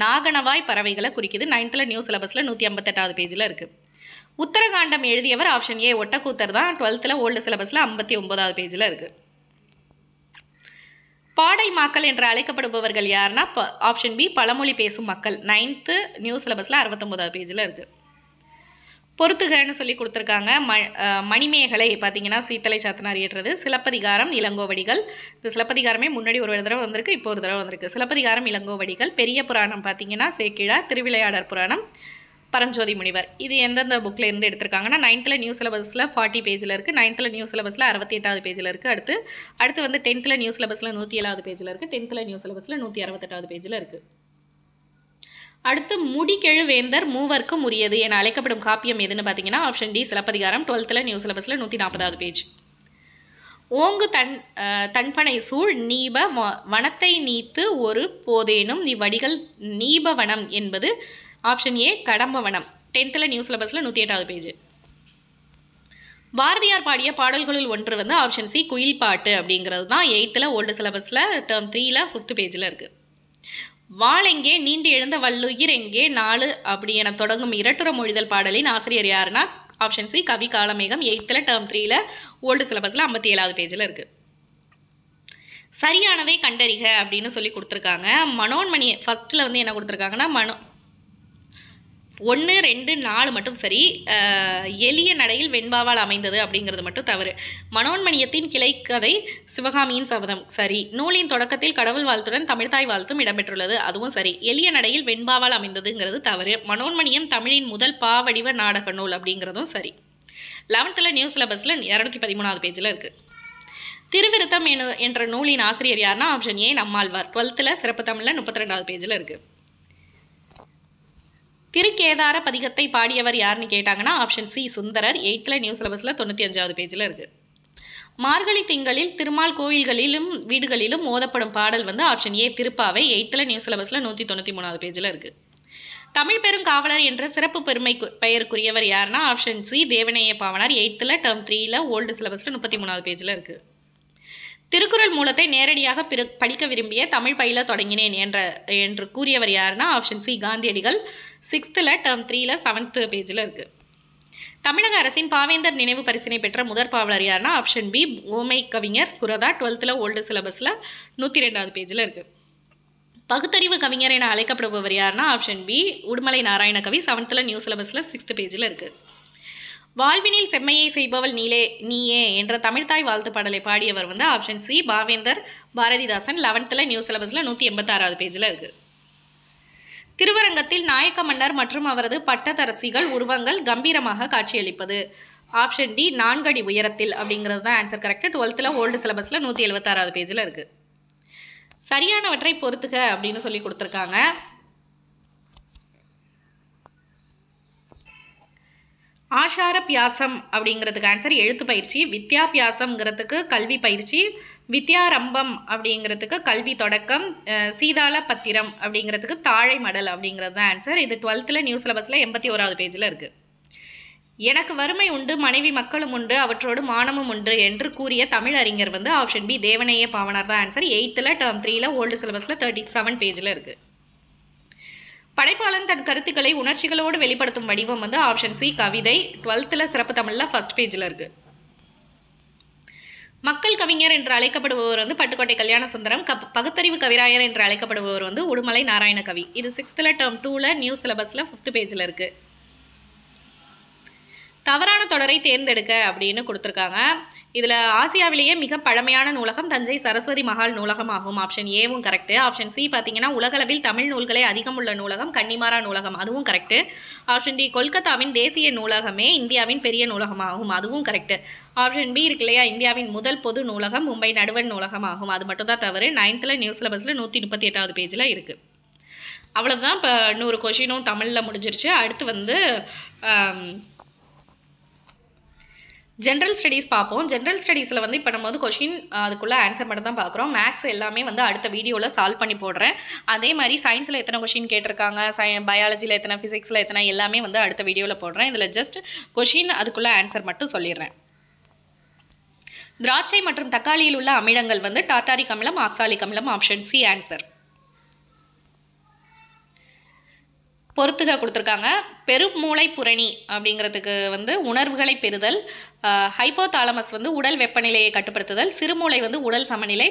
நாகனவாய் பறவைகளை குறிக்குது. 9th நியூ சிலபஸில் 158வது பேஜில் இருக்குது. உத்தரகாண்டம் எழுதியவர் ஆப்ஷன் ஏ ஒட்டக்கூத்தர் தான். 12th ஓல்டு சிலபஸில் 59வது பேஜில் இருக்குது. பாடை மாக்கள் என்று அழைக்கப்படுபவர்கள் யாருன்னா ஆப்ஷன் பி பழமொழி பேசும் மக்கள். 9th நியூ சிலபஸில் 69வது பேஜில் இருக்குது. பொறுத்துகன்னு சொல்லி கொடுத்துருக்காங்க. மணிமேகலை பார்த்தீங்கன்னா சீத்தலை சாத்தனார் இயற்றது. சிலப்பதிகாரம் இளங்கோவடிகள். இந்த சிலப்பதிகாரமே முன்னாடி ஒரு தடவை வந்திருக்கு, இப்போ ஒரு தடவை வந்திருக்கு. சிலப்பதிகாரம் இளங்கோவடிகள். பெரிய புராணம் பார்த்தீங்கன்னா சேக்கிழார். திருவிளையாடற் புராணம் பரஞ்சோதி முனிவர். இது எந்தெந்த புக்கில் இருந்து எடுத்திருக்காங்கன்னா 9th நியூ சிலபஸில் 40 பேஜில் இருக்குது. 9th நியூ சிலபஸில் 68வது பேஜில் இருக்குது. அடுத்து வந்து 10th நியூ சிலபஸில் 107வது பேஜில் இருக்குது. 10th நியூ சிலபஸில் 168வது பேஜில் இருக்குது. அடுத்து முடிகெழு வேந்தர் மூவர்க்கும் உரியது என அழைக்கப்படும் காப்பியம் எதுன்னு பார்த்தீங்கன்னா option D Silappatikaram. 12th new சிலபஸில் 140வது பேஜ். ஓங்கு தன்பனை சூழ் நீப வனத்தை நீத்து ஒரு போதேனும் இவ்வடிகள் நீபவனம் என்பது option A Kadambavanam. 10th new சிலபஸில் 108வது பேஜ். பாரதியார் பாடிய பாடல்களில் ஒன்று வந்து ஆப்ஷன் சி குயில் பாட்டு அப்படிங்கிறது தான். 8th ஓல்டு சிலபஸில் டேர்ம் 3ல் 5th பேஜில் இருக்குது. வாளெங்கே நீண்டு எழுந்த வள்ளுயிர் எங்கே 4 அப்படி என தொடங்கும் இரட்டுற மொழிதல் பாடலின் ஆசிரியர் யாருன்னா ஆப்ஷன் சி கவி காலமேகம். 8th டேர்ம் 3ல் ஓல்டு சிலபஸில் 57வது பேஜில் இருக்குது. சரியானதை கண்டறிக அப்படின்னு சொல்லி கொடுத்துருக்காங்க. மனோன்மணி ஃபர்ஸ்ட்டில் வந்து என்ன கொடுத்துருக்காங்கன்னா 1, 2, 4 மட்டும் சரி. எளிய நடையில் வெண்பாவால் அமைந்தது அப்படிங்கிறது மட்டும் தவறு. மனோன்மணியத்தின் கிளைக்கதை சிவகாமியின் சபதம் சரி. நூலின் தொடக்கத்தில் கடவுள் வாழ்த்துடன் தமிழ்தாய் வாழ்த்தும் இடம்பெற்றுள்ளது, அதுவும் சரி. எளிய நடையில் வெண்பாவால் அமைந்ததுங்கிறது தவறு. மனோன்மணியம் தமிழின் முதல் பாவடிவ நாடக நூல் அப்படிங்கிறதும் சரி. 11th நியூ சிலபஸில் 213வது பேஜில் இருக்குது. திருவிருத்தம் என்ற நூலின் ஆசிரியர் யாருன்னா ஆப்ஷன் ஏ நம்மாழ்வார். 12th சிறப்பு தமிழில் 32வது பேஜில் இருக்குது. திருக்கேதார பதிகத்தை பாடியவர் யாருன்னு கேட்டாங்கன்னா option C Sundarar. 8th new சிலபஸில் 95வது பேஜில் இருக்குது. மார்கழி திங்களில் திருமால் கோயில்களிலும் வீடுகளிலும் ஓதப்படும் பாடல் வந்து option A Thiruppavai. 8th new சிலபஸில் 193வது பேஜில் இருக்குது. தமிழ் பெருங்காவலர் என்ற சிறப்பு பெருமை பெயருக்குரியவர் யாருன்னா option C Devaneya Pavanar. 8th term 3ல் ஓல்டு சிலபஸில் 33வது பேஜில் இருக்குது. திருக்குறள் மூலத்தை நேரடியாக படிக்க விரும்பிய தமிழ் பயில தொடங்கினேன் என்று கூறியவர் யாருன்னா ஆப்ஷன் சி காந்தியடிகள். 6th டேர்ம் 3ல் 7th பேஜில் இருக்குது. தமிழக அரசின் பாவேந்தர் நினைவு பரிசினை பெற்ற முதற் பாவலர் யாருன்னா ஆப்ஷன் பி ஓமை கவிஞர் சுரதா. 12th ஓல்டு சிலபஸில் 102வது பேஜில் இருக்குது. பகுத்தறிவு கவிஞர் என அழைக்கப்படுபவர் யாருன்னா option B Udumalai Narayanakavi. 7th new சிலபஸில் 6th பேஜில் இருக்குது. வாழ்வினில் செம்மையை செய்பவள் நீயே என்ற தமிழ்தாய் வாழ்த்து பாடலை பாடியவர் வந்து ஆப்ஷன் சி பாவேந்தர் பாரதிதாசன். 11th நியூ சிலபஸில் 186வது பேஜில் இருக்குது. திருவரங்கத்தில் நாயக்க மன்னர் மற்றும் அவரது பட்டத்தரசிகள் உருவங்கள் கம்பீரமாக காட்சியளிப்பது ஆப்ஷன் டி 4 அடி உயரத்தில் அப்படிங்கிறது தான் ஆன்சர் கரெக்ட். 12th ஓல்டு சிலபஸில் 176வது பேஜில் இருக்குது. சரியானவற்றை பொறுத்துக அப்படின்னு சொல்லி கொடுத்துருக்காங்க. ஆஷார பியாசம் அப்படிங்கிறதுக்கு ஆன்சர் எழுத்து பயிற்சி. வித்யாபியாசம்ங்கிறதுக்கு கல்வி பயிற்சி. வித்யாரம்பம் அப்படிங்கிறதுக்கு கல்வி தொடக்கம், சீதால பத்திரம் அப்படிங்கிறதுக்கு தாழை மடல் அப்படிங்கிறது தான் ஆன்சர். இது 12th நியூ சிலபஸில் 81வது பேஜில் இருக்குது. எனக்கு வறுமை உண்டு, மனைவி மக்களும் உண்டு, அவற்றோடு மானமும் உண்டு என்று கூறிய தமிழ் அறிஞர் வந்து ஆப்ஷன் பி தேவனைய பாவனார் தான் ஆன்சர். 8th டேர்ம் 3 ஓல்டு சிலபஸில் 37 பேஜில் இருக்குது. படைப்பாளன் தன் கருத்துக்களை உணர்ச்சிகளோடு வெளிப்படுத்தும் வடிவம் வந்து ஆப்ஷன் சி கவிதை. 12th சிறப்பு தமிழில் 1st பேஜில் இருக்குது. மக்கள் கவிஞர் என்று அழைக்கப்படுபவர் வந்து பட்டுக்கோட்டை கல்யாண சுந்தரம். பகுத்தறிவு கவிராயர் என்று அழைக்கப்படுபவர் வந்து உடுமலை நாராயண கவி. இது 6th டேர்ம் 2 நியூ சிலபஸில் 5th பேஜில் இருக்குது. தவறான தொடரை தேர்ந்தெடுக்க அப்படின்னு கொடுத்துருக்காங்க. இதில் ஆசியாவிலேயே மிக பழமையான நூலகம் தஞ்சை சரஸ்வதி மகால் நூலகம் ஆகும். ஆப்ஷன் ஏவும் கரெக்டு. ஆப்ஷன் சி பார்த்தீங்கன்னா உலகளவில் தமிழ் நூல்களே அதிகம் உள்ள நூலகம் கன்னிமாரா நூலகம், அதுவும் கரெக்டு. ஆப்ஷன் டி கொல்கத்தாவின் தேசிய நூலகமே இந்தியாவின் பெரிய நூலகம் ஆகும், அதுவும் கரெக்டு. ஆப்ஷன் பி இருக்கு இல்லையா, இந்தியாவின் முதல் பொது நூலகம் மும்பை நடுவண் நூலகம் ஆகும், அது மட்டும் தான் தவறு. 9th நியூ சிலபஸில் 138வது பேஜில் இருக்குது. அவ்வளோதான். இப்போ 100 கொஷினும் தமிழில் முடிஞ்சிருச்சு. அடுத்து வந்து ஜென்ரல் ஸ்டடீஸ் பார்ப்போம். ஜென்ரல் ஸ்டடீஸில் வந்து இப்போ நம்ம வந்து கொஷின் அதுக்குள்ளே ஆன்சர் மட்டும் தான் பார்க்குறோம். மேக்ஸ் எல்லாமே வந்து அடுத்த வீடியோவில் சால்வ் பண்ணி போடுறேன். அதே மாதிரி சயின்ஸில் எத்தனை கொஷின் கேட்டிருக்காங்க, பயாலஜியில் எத்தனை, ஃபிசிக்ஸில் எத்தனை எல்லாமே வந்து அடுத்த வீடியோவில் போடுறேன். இதில் ஜஸ்ட் கொஷின் அதுக்குள்ளே ஆன்சர் மட்டும் சொல்லிடுறேன். திராட்சை மற்றும் தக்காளியில் உள்ள அமிலங்கள் வந்து டார்டாரிக் அமிலம், ஆக்சாலிக் அமிலம். Option C answer. பொறுத்துக கொடுத்துருக்காங்க. பெருமூளை புரணி அப்படிங்கிறதுக்கு வந்து உணர்வுகளை பெறுதல், ஹைப்போதாலமஸ் வந்து உடல் வெப்பநிலையை கட்டுப்படுத்துதல், சிறுமூளை வந்து உடல் சமநிலை,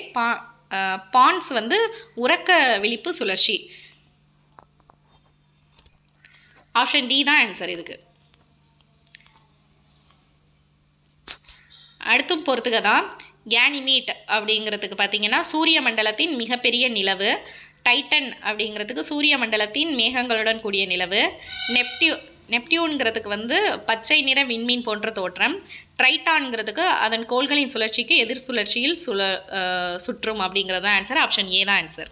பான்ஸ் வந்து உறக்க விழிப்பு சுழற்சி. ஆப்ஷன் டி தான் ஆன்சர் இதுக்கு. அடுத்தும் பொறுத்துக தான். கேனிமீட் அப்படிங்கிறதுக்கு பார்த்தீங்கன்னா சூரிய மண்டலத்தின் மிகப்பெரிய நிலவு, டைட்டன் அப்படிங்கிறதுக்கு சூரிய மண்டலத்தின் மேகங்களுடன் கூடிய நிலவு, நெப்டியூன்கிறதுக்கு வந்து பச்சை நிற விண்மீன் போன்ற தோற்றம், ட்ரைட்டான்கிறதுக்கு அதன் கோள்களின் சுழற்சிக்கு எதிர் சுழற்சியில் சுற்றும் அப்படிங்கிறது தான் ஆன்சர். ஆப்ஷன் ஏ தான் ஆன்சர்.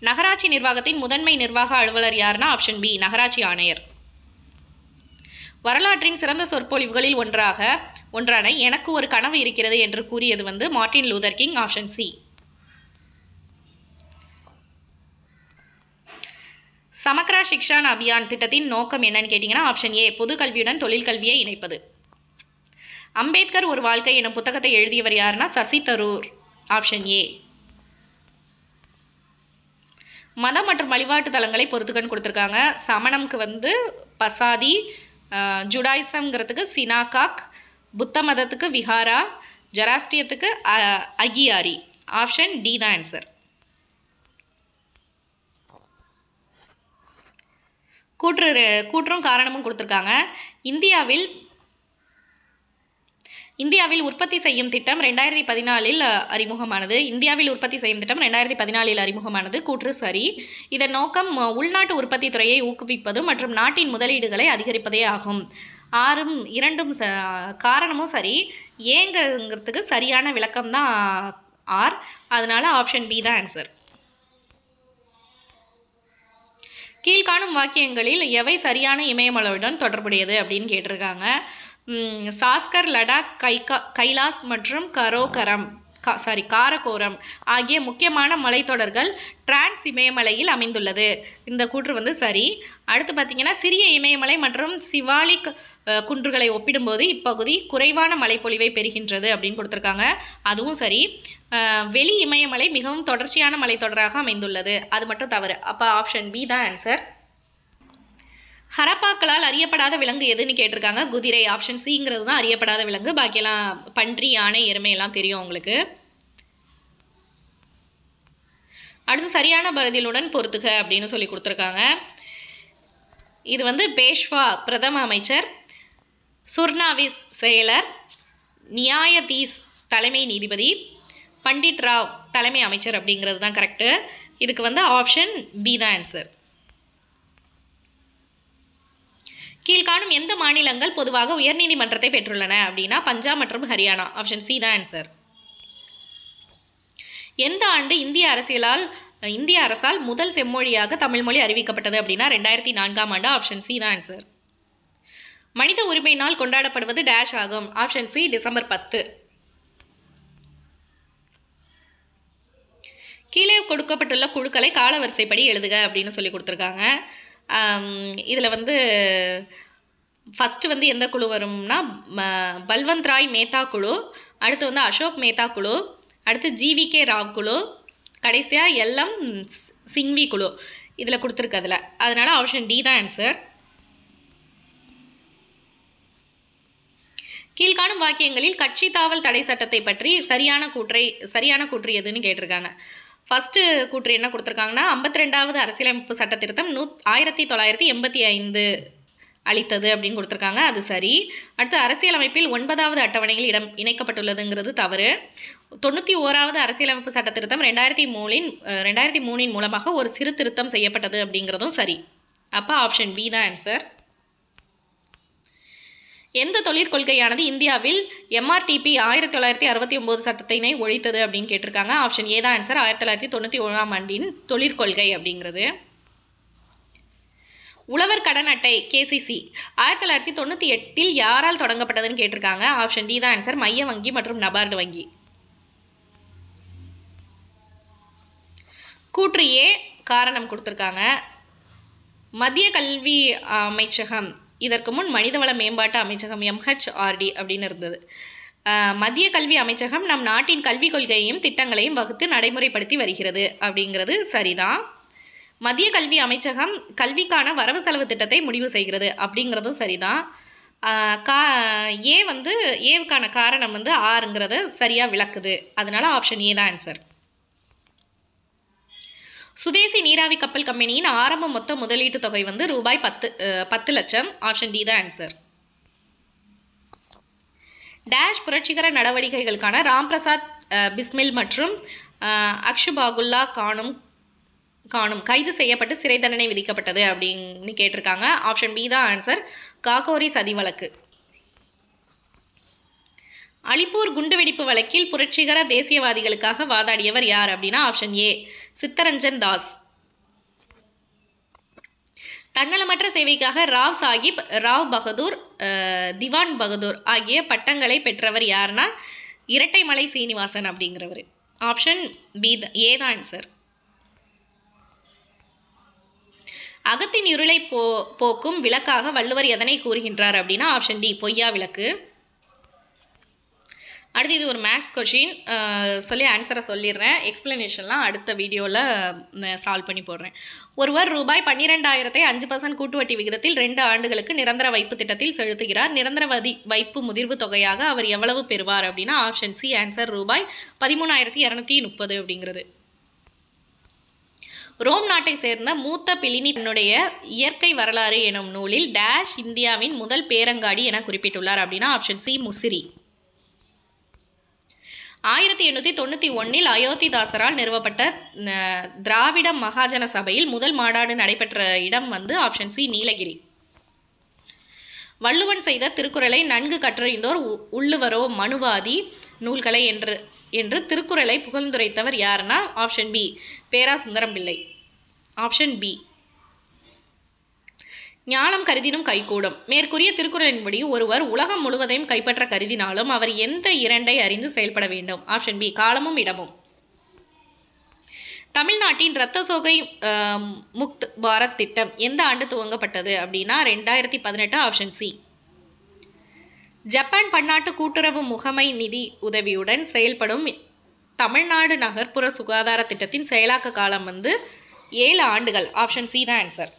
நகராட்சி நிர்வாகத்தின் முதன்மை நிர்வாக அலுவலர் யாருன்னா ஆப்ஷன் பி நகராட்சி ஆணையர். வரலாற்றின் சிறந்த சொற்பொழிவுகளில் ஒன்றான எனக்கு ஒரு கனவு இருக்கிறது என்று கூறியது வந்து Martin Luther King. Option C. Samagra Shiksha Abhiyan திட்டத்தின் நோக்கம் என்னன்னு கேட்டிங்கன்னா ஆப்ஷன் ஏ பொது கல்வியுடன் தொழில் கல்வியை இணைப்பது. அம்பேத்கர் ஒரு வாழ்க்கை எனும் புத்தகத்தை எழுதியவர் யாருன்னா சசி தரூர். Option A. மதம் மற்றும் வழிபாட்டு தலங்களை பொறுத்துக்கன்னு கொடுத்துருக்காங்க. சமணம்க்கு வந்து பசாதி, ஜுடாயிசம்ங்கிறதுக்கு சினாகாக், புத்த மதத்துக்கு விஹாரா, ஜராஸ்ட்ரியத்துக்கு அகியாரி. ஆப்ஷன் டி தான் ஆன்சர். கூற்றும் காரணமும் கொடுத்துருக்காங்க. இந்தியாவில் உற்பத்தி செய்யும் திட்டம் 2014 அறிமுகமானது. கூற்று சரி. இதன் நோக்கம் உள்நாட்டு உற்பத்தி துறையை ஊக்குவிப்பது மற்றும் நாட்டின் முதலீடுகளை அதிகரிப்பதே ஆகும். இரண்டும் காரணமும் சரி. ஏங்கிறதுக்கு சரியான விளக்கம் தான் ஆர். அதனால ஆப்ஷன் பி தான் ஆன்சர். கீழ்காணும் வாக்கியங்களில் எவை சரியான இமயமலையுடன் தொடர்புடையது அப்படின்னு கேட்டிருக்காங்க. சாஸ்கர், லடாக், கைலாஸ் மற்றும் காரகோரம் ஆகிய முக்கியமான மலைத்தொடர்கள் டிரான்ஸ் இமயமலையில் அமைந்துள்ளது. இந்த கூற்று வந்து சரி. அடுத்து பார்த்தீங்கன்னா சிறிய இமயமலை மற்றும் சிவாலிக் குன்றுகளை ஒப்பிடும்போது இப்பகுதி குறைவான மலைப்பொழிவை பெறுகின்றது அப்படின்னு கொடுத்துருக்காங்க. அதுவும் சரி. வெளி இமயமலை மிகவும் தொடர்ச்சியான மலைத்தொடராக அமைந்துள்ளது, அது மட்டும் தவறு. அப்போ ஆப்ஷன் பி தான் ஆன்சர். ஹரப்பாக்களால் அறியப்படாத விலங்கு எதுன்னு கேட்டிருக்காங்க. குதிரை. ஆப்ஷன் சிங்கிறது தான் அறியப்படாத விலங்கு. பாக்கியெல்லாம் பன்றி, யானை, எருமை எல்லாம் தெரியும் உங்களுக்கு. அடுத்து சரியான பதிலுடன் பொறுத்துக அப்படின்னு சொல்லி கொடுத்துருக்காங்க. இது வந்து பேஷ்வா பிரதம அமைச்சர், சுர்னாவிஸ் செயலர், நியாயதீஸ் தலைமை நீதிபதி, பண்டிட் ராவ் தலைமை அமைச்சர் அப்படிங்கிறது தான் கரெக்டு. இதுக்கு வந்து ஆப்ஷன் பி தான் ஆன்சர். கீழ்காணும் எந்த மாநிலங்கள் பொதுவாக உயர்நீதிமன்றத்தை பெற்றுள்ளன அப்படின்னா பஞ்சாப் மற்றும் ஹரியானா. ஆப்ஷன் சி தான் ஆன்சர். எந்த ஆண்டு இந்திய அரசால் முதல் செம்மொழியாக தமிழ் மொழி அறிவிக்கப்பட்டது அப்படின்னா 2004ஆம் ஆண்டு. ஆப்ஷன் சி தான் ஆன்சர். மனித உரிமை நாள் கொண்டாடப்படுவது டேஷ் ஆகும். Option C December 10. கொடுக்கப்பட்டுள்ள குழுக்களை காலவரிசைப்படி எழுதுக அப்படின்னு சொல்லி கொடுத்துருக்காங்க. இதில் வந்து ஃபஸ்ட்டு வந்து எந்த குழு வரும்னா பல்வந்த் ராய் மேத்தா குழு, அடுத்து வந்து அசோக் மேத்தா குழு, அடுத்து ஜிவிகே ராவ் குழு, கடைசியாக எல்எம் சிங்வி குழு இதில் கொடுத்துருக்கதில்ல. அதனால் ஆப்ஷன் டி தான் ஆன்சர். கீழ்காணும் வாக்கியங்களில் கட்சி தாவல் தடை சட்டத்தை பற்றி சரியான கூற்று எதுன்னு கேட்டிருக்காங்க. ஃபஸ்ட்டு கூற்று என்ன கொடுத்துருக்காங்கன்னா 52வது அரசியலமைப்பு சட்ட திருத்தம் 1985 அளித்தது அப்படின்னு கொடுத்துருக்காங்க. அது சரி. அடுத்து அரசியலமைப்பில் 9வது அட்டவணையில் இணைக்கப்பட்டுள்ளதுங்கிறது தவறு. 91வது அரசியலமைப்பு சட்ட திருத்தம் 2003 மூலமாக ஒரு சிறு திருத்தம் செய்யப்பட்டது அப்படிங்கிறதும் சரி. அப்போ ஆப்ஷன் பி தான் ஆன்சர். எந்த தொழிற்கொள்கையானது இந்தியாவில் MRTP 1969 சட்டத்தினை ஒழித்தது அப்படின்னு கேட்டிருக்காங்க. ஆப்ஷன் ஏ தான் ஆன்சர். 1991ஆம் ஆண்டின் தொழிற்கொள்கை அப்படிங்கிறது. உழவர் கடன் அட்டை KCC 1998 யாரால் தொடங்கப்பட்டதுன்னு கேட்டிருக்காங்க. ஆப்ஷன் டி தான் ஆன்சர். மைய வங்கி மற்றும் நபார்டு வங்கி. கூற்று ஏ காரணம் கொடுத்துருக்காங்க. மத்திய கல்வி அமைச்சகம், இதற்கு முன் மனிதவள மேம்பாட்டு அமைச்சகம் MHRD அப்படின்னு இருந்தது. மத்திய கல்வி அமைச்சகம் நம் நாட்டின் கல்விக் கொள்கையையும் திட்டங்களையும் வகுத்து நடைமுறைப்படுத்தி வருகிறது அப்படிங்கிறது சரிதான். மத்திய கல்வி அமைச்சகம் கல்விக்கான வரவு செலவு திட்டத்தை முடிவு செய்கிறது அப்படிங்கிறதும் சரிதான். ஏவுக்கான காரணம் வந்து ஆறுங்கிறத சரியாக விளக்குது. அதனால ஆப்ஷன் ஏ தான் ஆன்சர். சுதேசி நீராவி கப்பல் கம்பெனியின் ஆரம்ப மொத்த முதலீட்டு தொகை வந்து ரூபாய் 10 லட்சம். ஆப்ஷன் டி தான் ஆன்சர். டேஷ் புரட்சிகர நடவடிக்கைகளுக்கான ராம்பிரசாத் பிஸ்மில் மற்றும் அக்ஷுபாகுல்லா கானும் கைது செய்யப்பட்டு சிறை தண்டனை விதிக்கப்பட்டது அப்படின்னு கேட்டிருக்காங்க. ஆப்ஷன் பி தான் ஆன்சர். காகோரி சதி வழக்கு. அலிப்பூர் குண்டுவெடிப்பு வழக்கில் புரட்சிகர தேசியவாதிகளுக்காக வாதாடியவர் யார் அப்படின்னா ஆப்ஷன் ஏ சித்தரஞ்சன் தாஸ். தன்னலமற்ற சேவைக்காக ராவ் சாஹிப், ராவ் பகதூர், திவான் பகதூர் ஆகிய பட்டங்களை பெற்றவர் யாருன்னா இரட்டைமலை சீனிவாசன் அப்படிங்கிறவர். ஆப்ஷன் பி ஏ தான் ஆன்சர். அகத்தின் இருளை போக்கும் விளக்காக வள்ளுவர் எதனை கூறுகின்றார் அப்படின்னா ஆப்ஷன் டி பொய்யா விளக்கு. அடுத்து இது ஒரு மேக்ஸ் கொஷின் சொல்லி ஆன்சரை சொல்லிடுறேன். எக்ஸ்பிளனேஷன்லாம் அடுத்த வீடியோவில் சால்வ் பண்ணி போடுறேன். ஒருவர் ரூபாய் 12,000 5% கூட்டு வட்டி விகிதத்தில் 2 ஆண்டுகளுக்கு நிரந்தர வைப்பு திட்டத்தில் செலுத்துகிறார். நிரந்தர வைப்பு முதிர்வு தொகையாக அவர் எவ்வளவு பெறுவார் அப்படின்னா ஆப்ஷன் சி ஆன்சர் ரூபாய் 13,230 அப்படிங்கிறது. ரோம் நாட்டை சேர்ந்த மூத்த பிளினி தன்னுடைய இயற்கை வரலாறு எனும் நூலில் டேஷ் இந்தியாவின் முதல் பேரங்காடி என குறிப்பிட்டுள்ளார் அப்படின்னா ஆப்ஷன் சி முசிறி. 1891 அயோத்திதாசரால் நிறுவப்பட்ட திராவிட மகாஜன சபையில் முதல் மாநாடு நடைபெற்ற இடம் வந்து ஆப்ஷன் சி நீலகிரி. வள்ளுவன் செய்த திருக்குறளை நன்கு கற்றறிந்தோர் உள்ளுவரோ மனுவாதி நூல்களை என்று திருக்குறளை புகழ்ந்துரைத்தவர் யாருன்னா ஆப்ஷன் பி பேரா சுந்தரம் பிள்ளை. Option B. ஞானம் கருதினும் கைகூடும். மேற்கூறிய திருக்குறளின்படி ஒருவர் உலகம் முழுவதையும் கைப்பற்ற கருதினாலும் அவர் எந்த 2ஐ அறிந்து செயல்பட வேண்டும்? ஆப்ஷன் பி காலமும் இடமும். தமிழ்நாட்டின் இரத்த சோகை முக்த் பாரத் திட்டம் எந்த ஆண்டு துவங்கப்பட்டது அப்படின்னா 2018. Option C. ஜப்பான் பன்னாட்டு கூட்டுறவு முகமை நிதி உதவியுடன் செயல்படும் தமிழ்நாடு நகர்ப்புற சுகாதார திட்டத்தின் செயலாக்க காலம் வந்து 7 ஆண்டுகள். ஆப்ஷன் சி தான் ஆன்சர்.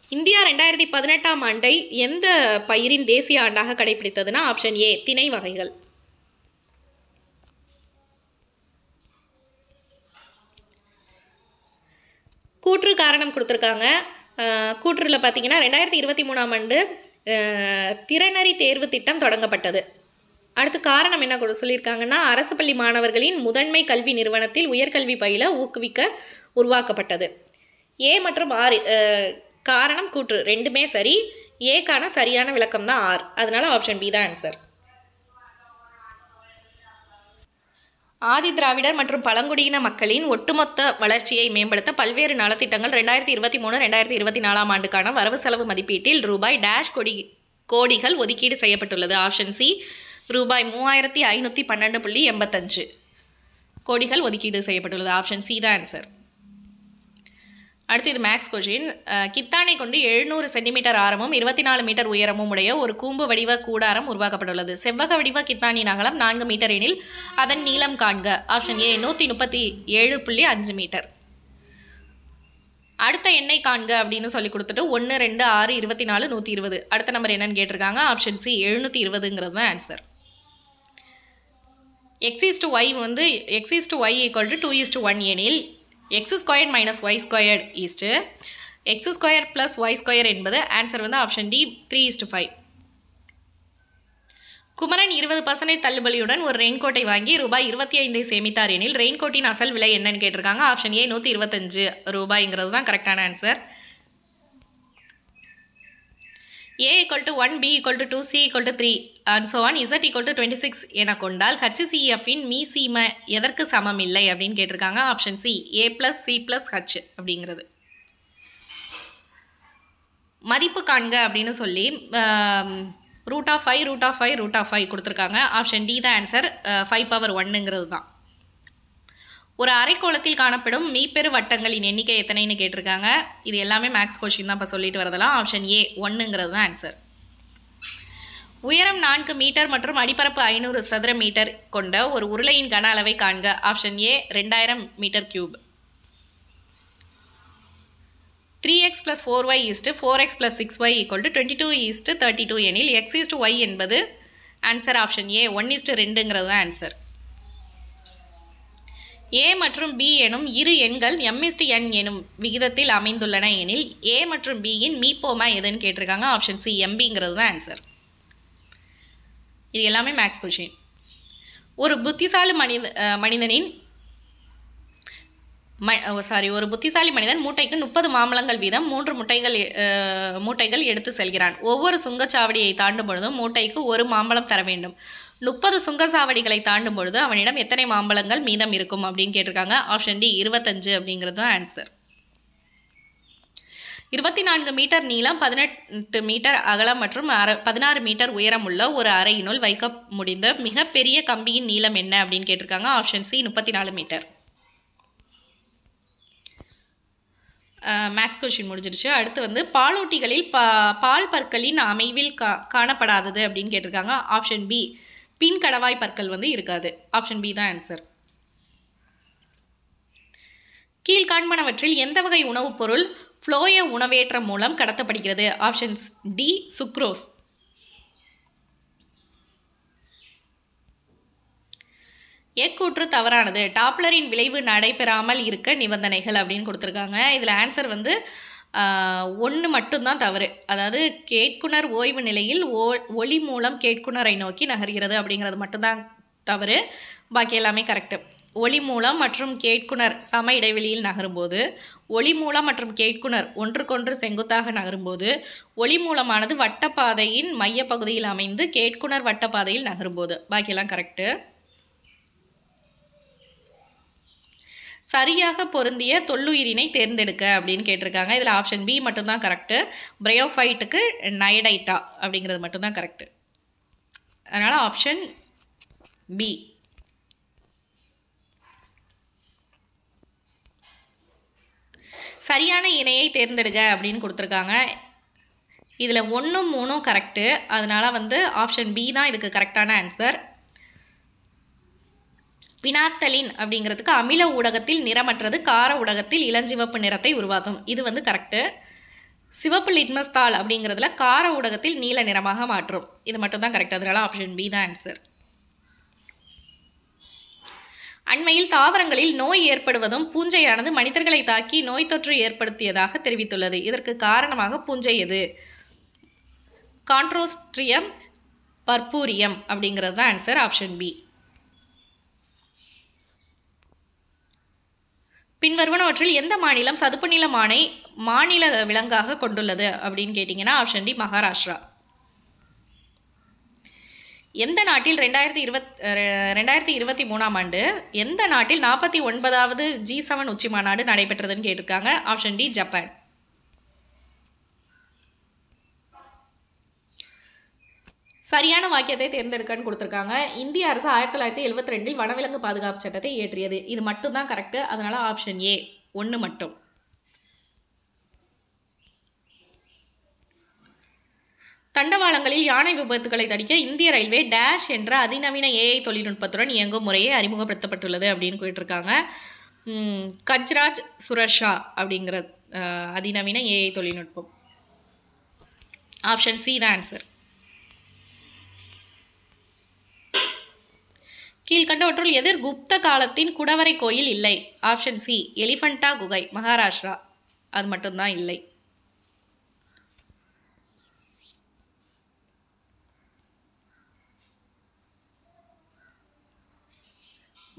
இந்தியா 2018ஆம் ஆண்டை எந்த பயிரின் தேசிய ஆண்டாக கடைபிடித்ததுன்னா ஆப்ஷன் ஏ திணை வகைகள். கூற்று காரணம் கொடுத்துருக்காங்க. கூற்றுல பார்த்தீங்கன்னா 2023ஆம் ஆண்டு திறனறி தேர்வு திட்டம் தொடங்கப்பட்டது. அடுத்து காரணம் என்ன சொல்லியிருக்காங்கன்னா அரசு பள்ளி மாணவர்களின் முதன்மை கல்வி நிறுவனத்தில் உயர்கல்வி பயில ஊக்குவிக்க உருவாக்கப்பட்டது. ஏ மற்றும் ஆர் காரணம் கூற்று ரெண்டுமே சரி. ஏக்கான சரியான விளக்கம் தான் ஆர். அதனால ஆப்ஷன் பி தான் ஆன்சர். ஆதி திராவிடர் மற்றும் பழங்குடியின மக்களின் ஒட்டுமொத்த வளர்ச்சியை மேம்படுத்த பல்வேறு நலத்திட்டங்கள் 2023-2024ஆம் ஆண்டுக்கான வரவு செலவு மதிப்பீட்டில் ரூபாய் டேஷ் கோடிகள் ஒதுக்கீடு செய்யப்பட்டுள்ளது. ஆப்ஷன் சி ரூபாய் 3,512.85. கோடிகள் ஒதுக்கீடு செய்யப்பட்டுள்ளது. ஆப்ஷன் சி தான் ஆன்சர். அடுத்து இது மேக்ஸ் கொஷின். கித்தானை கொண்டு 700 சென்டிமீட்டர் ஆரமும் 24 மீட்டர் உயரமும் உடைய ஒரு கூம்பு வடிவ கூடாரம் உருவாக்கப்பட்டுள்ளது. செவ்வக வடிவ கித்தானின் அகலம் 4 மீட்டர் எனில் அதன் நீளம் காண்க. Option A 137.5 metre. அடுத்த எண்ணை காண்க அப்படின்னு சொல்லி கொடுத்துட்டு 1, 2, 6, 24, 120. அடுத்த நம்பர் என்னன்னு கேட்டிருக்காங்க. ஆப்ஷன் சி 720ங்கிறது தான் ஆன்சர். x/y வந்து x/y = 2:1 எனில் x² - y² x² + y² என்பது ஆன்சர் வந்து ஆப்ஷன் டி 3:5. குமரன் 20% தள்ளுபடியுடன் ஒரு ரெயின்கோட்டை வாங்கி ரூபாய் 25 சேமித்தார் எனில் ரெயின்கோட்டின் அசல் விலை என்னன்னு கேட்டிருக்காங்க. ஆப்ஷன் ஏ 125 ரூபாய்ங்கிறது தான் கரெக்டான answer. A = 1, B = 2, C = 3 and so on, Z = 26 என கொண்டால் HCF-இன் மீசீம எதற்கு சமம் இல்லை அப்படின்னு கேட்டிருக்காங்க. Option C A + C + H அப்படிங்கிறது. மதிப்பு காண்க அப்படின்னு சொல்லி √5 கொடுத்துருக்காங்க. ஆப்ஷன் டி தான் ஆன்சர். 5^1ங்கிறது தான். ஒரு அரைக்கோளத்தில் காணப்படும் மீப்பெரு வட்டங்களின் எண்ணிக்கை எத்தனைன்னு கேட்டிருக்காங்க. இது எல்லாமே மேக்ஸ் கொஷின் தான் இப்போ சொல்லிட்டு வரதெல்லாம். ஆப்ஷன் ஏ 1ங்கிறது தான் ஆன்சர். உயரம் 4 மீட்டர் மற்றும் அடிப்பரப்பு 500 சதுர மீட்டர் கொண்ட ஒரு உருளையின் கன அளவை காண்க. ஆப்ஷன் ஏ 2000 metre cube. 3x + 4y = 4x + 6y = 22:32 எனில் x/y என்பது ஆன்சர். ஆப்ஷன் ஏ 1:2ங்கிறது தான் ஆன்சர். A மற்றும் B எனும் இரு எண்கள் m/n எனும் விகிதத்தில் அமைந்துள்ளன எனில் A மற்றும் B இன் மீப்போமா எதுன்னு கேட்டிருக்காங்க. ஆப்ஷன் சி MBங்கிறது தான் ஆன்சர். இது எல்லாமே மேக்ஸ் கொஷின். ஒரு புத்திசாலி மனிதன் மூட்டைக்கு 30 மாம்பழங்கள் வீதம் 3 மூட்டைகள் எடுத்து செல்கிறான். ஒவ்வொரு சுங்கச்சாவடியை தாண்டும் பொழுதும் மூட்டைக்கு ஒரு மாம்பழம் தர வேண்டும். 30 சுங்கச்சாவடிகளை தாண்டும் பொழுது அவனிடம் எத்தனை மாம்பழங்கள் மீதம் இருக்கும் அப்படின்னு கேட்டிருக்காங்க. ஆப்ஷன் டி 25 அப்படிங்கிறது தான் ஆன்சர். 24 மீட்டர் நீளம், 18 மீட்டர் அகலம் மற்றும் 16 மீட்டர் உயரம் உள்ள ஒரு அறையினுள் வைக்க முடிந்த மிகப்பெரிய கம்பியின் நீளம் என்ன அப்படின்னு கேட்டிருக்காங்க. Option C 34 metre. Maths question முடிஞ்சிருச்சு. அடுத்து வந்து பாலூட்டிகளில் பால் பற்களின் அமைவில் காணப்படாதது அப்படின்னு கேட்டிருக்காங்க. ஆப்ஷன் பி பின் கடவாய் பற்கள் வந்து இருக்காது. ஆப்ஷன் பி தான் ஆன்சர். கீழ்காண்பனவற்றில் எந்த வகை உணவுப் பொருள் ஃப்ளோய உணவேற்றம் மூலம் கடத்தப்படுகிறது? Options D sucrose. எக்கூற்று தவறானது. டாப்லரின் விளைவு நடைபெறாமல் இருக்க நிபந்தனைகள் அப்படின்னு கொடுத்துருக்காங்க. இதில் ஆன்சர் வந்து 1 மட்டும்தான் தவறு. அதாவது கேட்குணர் ஓய்வு நிலையில் ஒளி மூலம் கேட்குணரை நோக்கி நகர்கிறது அப்படிங்கிறது மட்டும்தான் தவறு. பாக்கி எல்லாமே கரெக்டு. ஒளி மூலம் மற்றும் கேட்குணர் சம இடைவெளியில் நகரும்போது, ஒளி மூலம் மற்றும் கேட்குணர் ஒன்றுக்கொன்று செங்குத்தாக நகரும்போது, ஒளி மூலமானது வட்டப்பாதையின் மையப்பகுதியில் அமைந்து கேட்குணர் வட்டப்பாதையில் நகரும்போது, பாக்கியெல்லாம் கரெக்டு. சரியாக பொருந்திய தொல்லுயிரினை தேர்ந்தெடுக்க அப்படின்னு கேட்டிருக்காங்க. இதில் ஆப்ஷன் பி மட்டும்தான் கரெக்டு. பிரயோஃபைட்டுக்கு நயடைட்டா அப்படிங்கிறது மட்டும்தான் கரெக்டு. அதனால் ஆப்ஷன் பி. சரியான இணையை தேர்ந்தெடுக்க அப்படின்னு கொடுத்துருக்காங்க. இதில் 1, 3 கரெக்டு. அதனால் வந்து ஆப்ஷன் பி தான் இதுக்கு கரெக்டான ஆன்சர். பினாப்தலின் அப்படிங்கிறதுக்கு அமில ஊடகத்தில் நிறமற்றது, கார ஊடகத்தில் இளஞ்சிவப்பு நிறத்தை உருவாக்கும். இது வந்து கரெக்டு. சிவப்பு லிட்மஸ் தாள் அப்படிங்கிறதுல கார ஊடகத்தில் நீல நிறமாக மாற்றும். இது மட்டும்தான் கரெக்ட். அதனால ஆப்ஷன் பி தான் ஆன்சர். அண்மையில் தாவரங்களில் நோய் ஏற்படுவதும் பூஞ்சையானது மனிதர்களை தாக்கி நோய் தொற்று ஏற்படுத்தியதாக தெரிவித்துள்ளது. இதற்கு காரணமாக பூஞ்சை எது? கான்ட்ரோஸ்ட்ரியம் பர்பூரியம் அப்படிங்கிறது தான் ஆன்சர். Option B. பின்வருவனவற்றில் எந்த மாநிலம் சதுப்பு நில மானை மாநில விலங்காக கொண்டுள்ளது அப்படின்னு கேட்டிங்கன்னா ஆப்ஷன் டி மகாராஷ்டிரா. எந்த நாட்டில் 2023ஆம் ஆண்டு எந்த நாட்டில் 49வது G7 உச்சி மாநாடு நடைபெற்றதுன்னு கேட்டிருக்காங்க. Option D Japan. சரியான வாக்கியத்தை தேர்ந்தெடுக்கன்னு கொடுத்துருக்காங்க. இந்திய அரசு 1972 வனவிலங்கு பாதுகாப்பு சட்டத்தை இயற்றியது. இது மட்டும்தான் கரெக்டு. அதனால ஆப்ஷன் ஏ 1 மட்டும். தண்டவாளங்களில் யானை விபத்துக்களை தடுக்க இந்திய ரயில்வே டேஷ் என்ற அதிநவீன ஏஐ தொழில்நுட்பத்துடன் இயங்கும் முறையை அறிமுகப்படுத்தப்பட்டுள்ளது அப்படின்னு கேட்டிருக்காங்க. கஜ்ராஜ் சுரஷா அப்படிங்கிற அதிநவீன ஏஐ தொழில்நுட்பம். ஆப்ஷன் சி தான் ஆன்சர். கீழ்கண்டவற்றுள் எதிர் குப்த காலத்தின் குடவரை கோயில் இல்லை? ஆப்ஷன் சி எலிஃபண்டா குகை, மகாராஷ்டிரா. அது மட்டும்தான் இல்லை.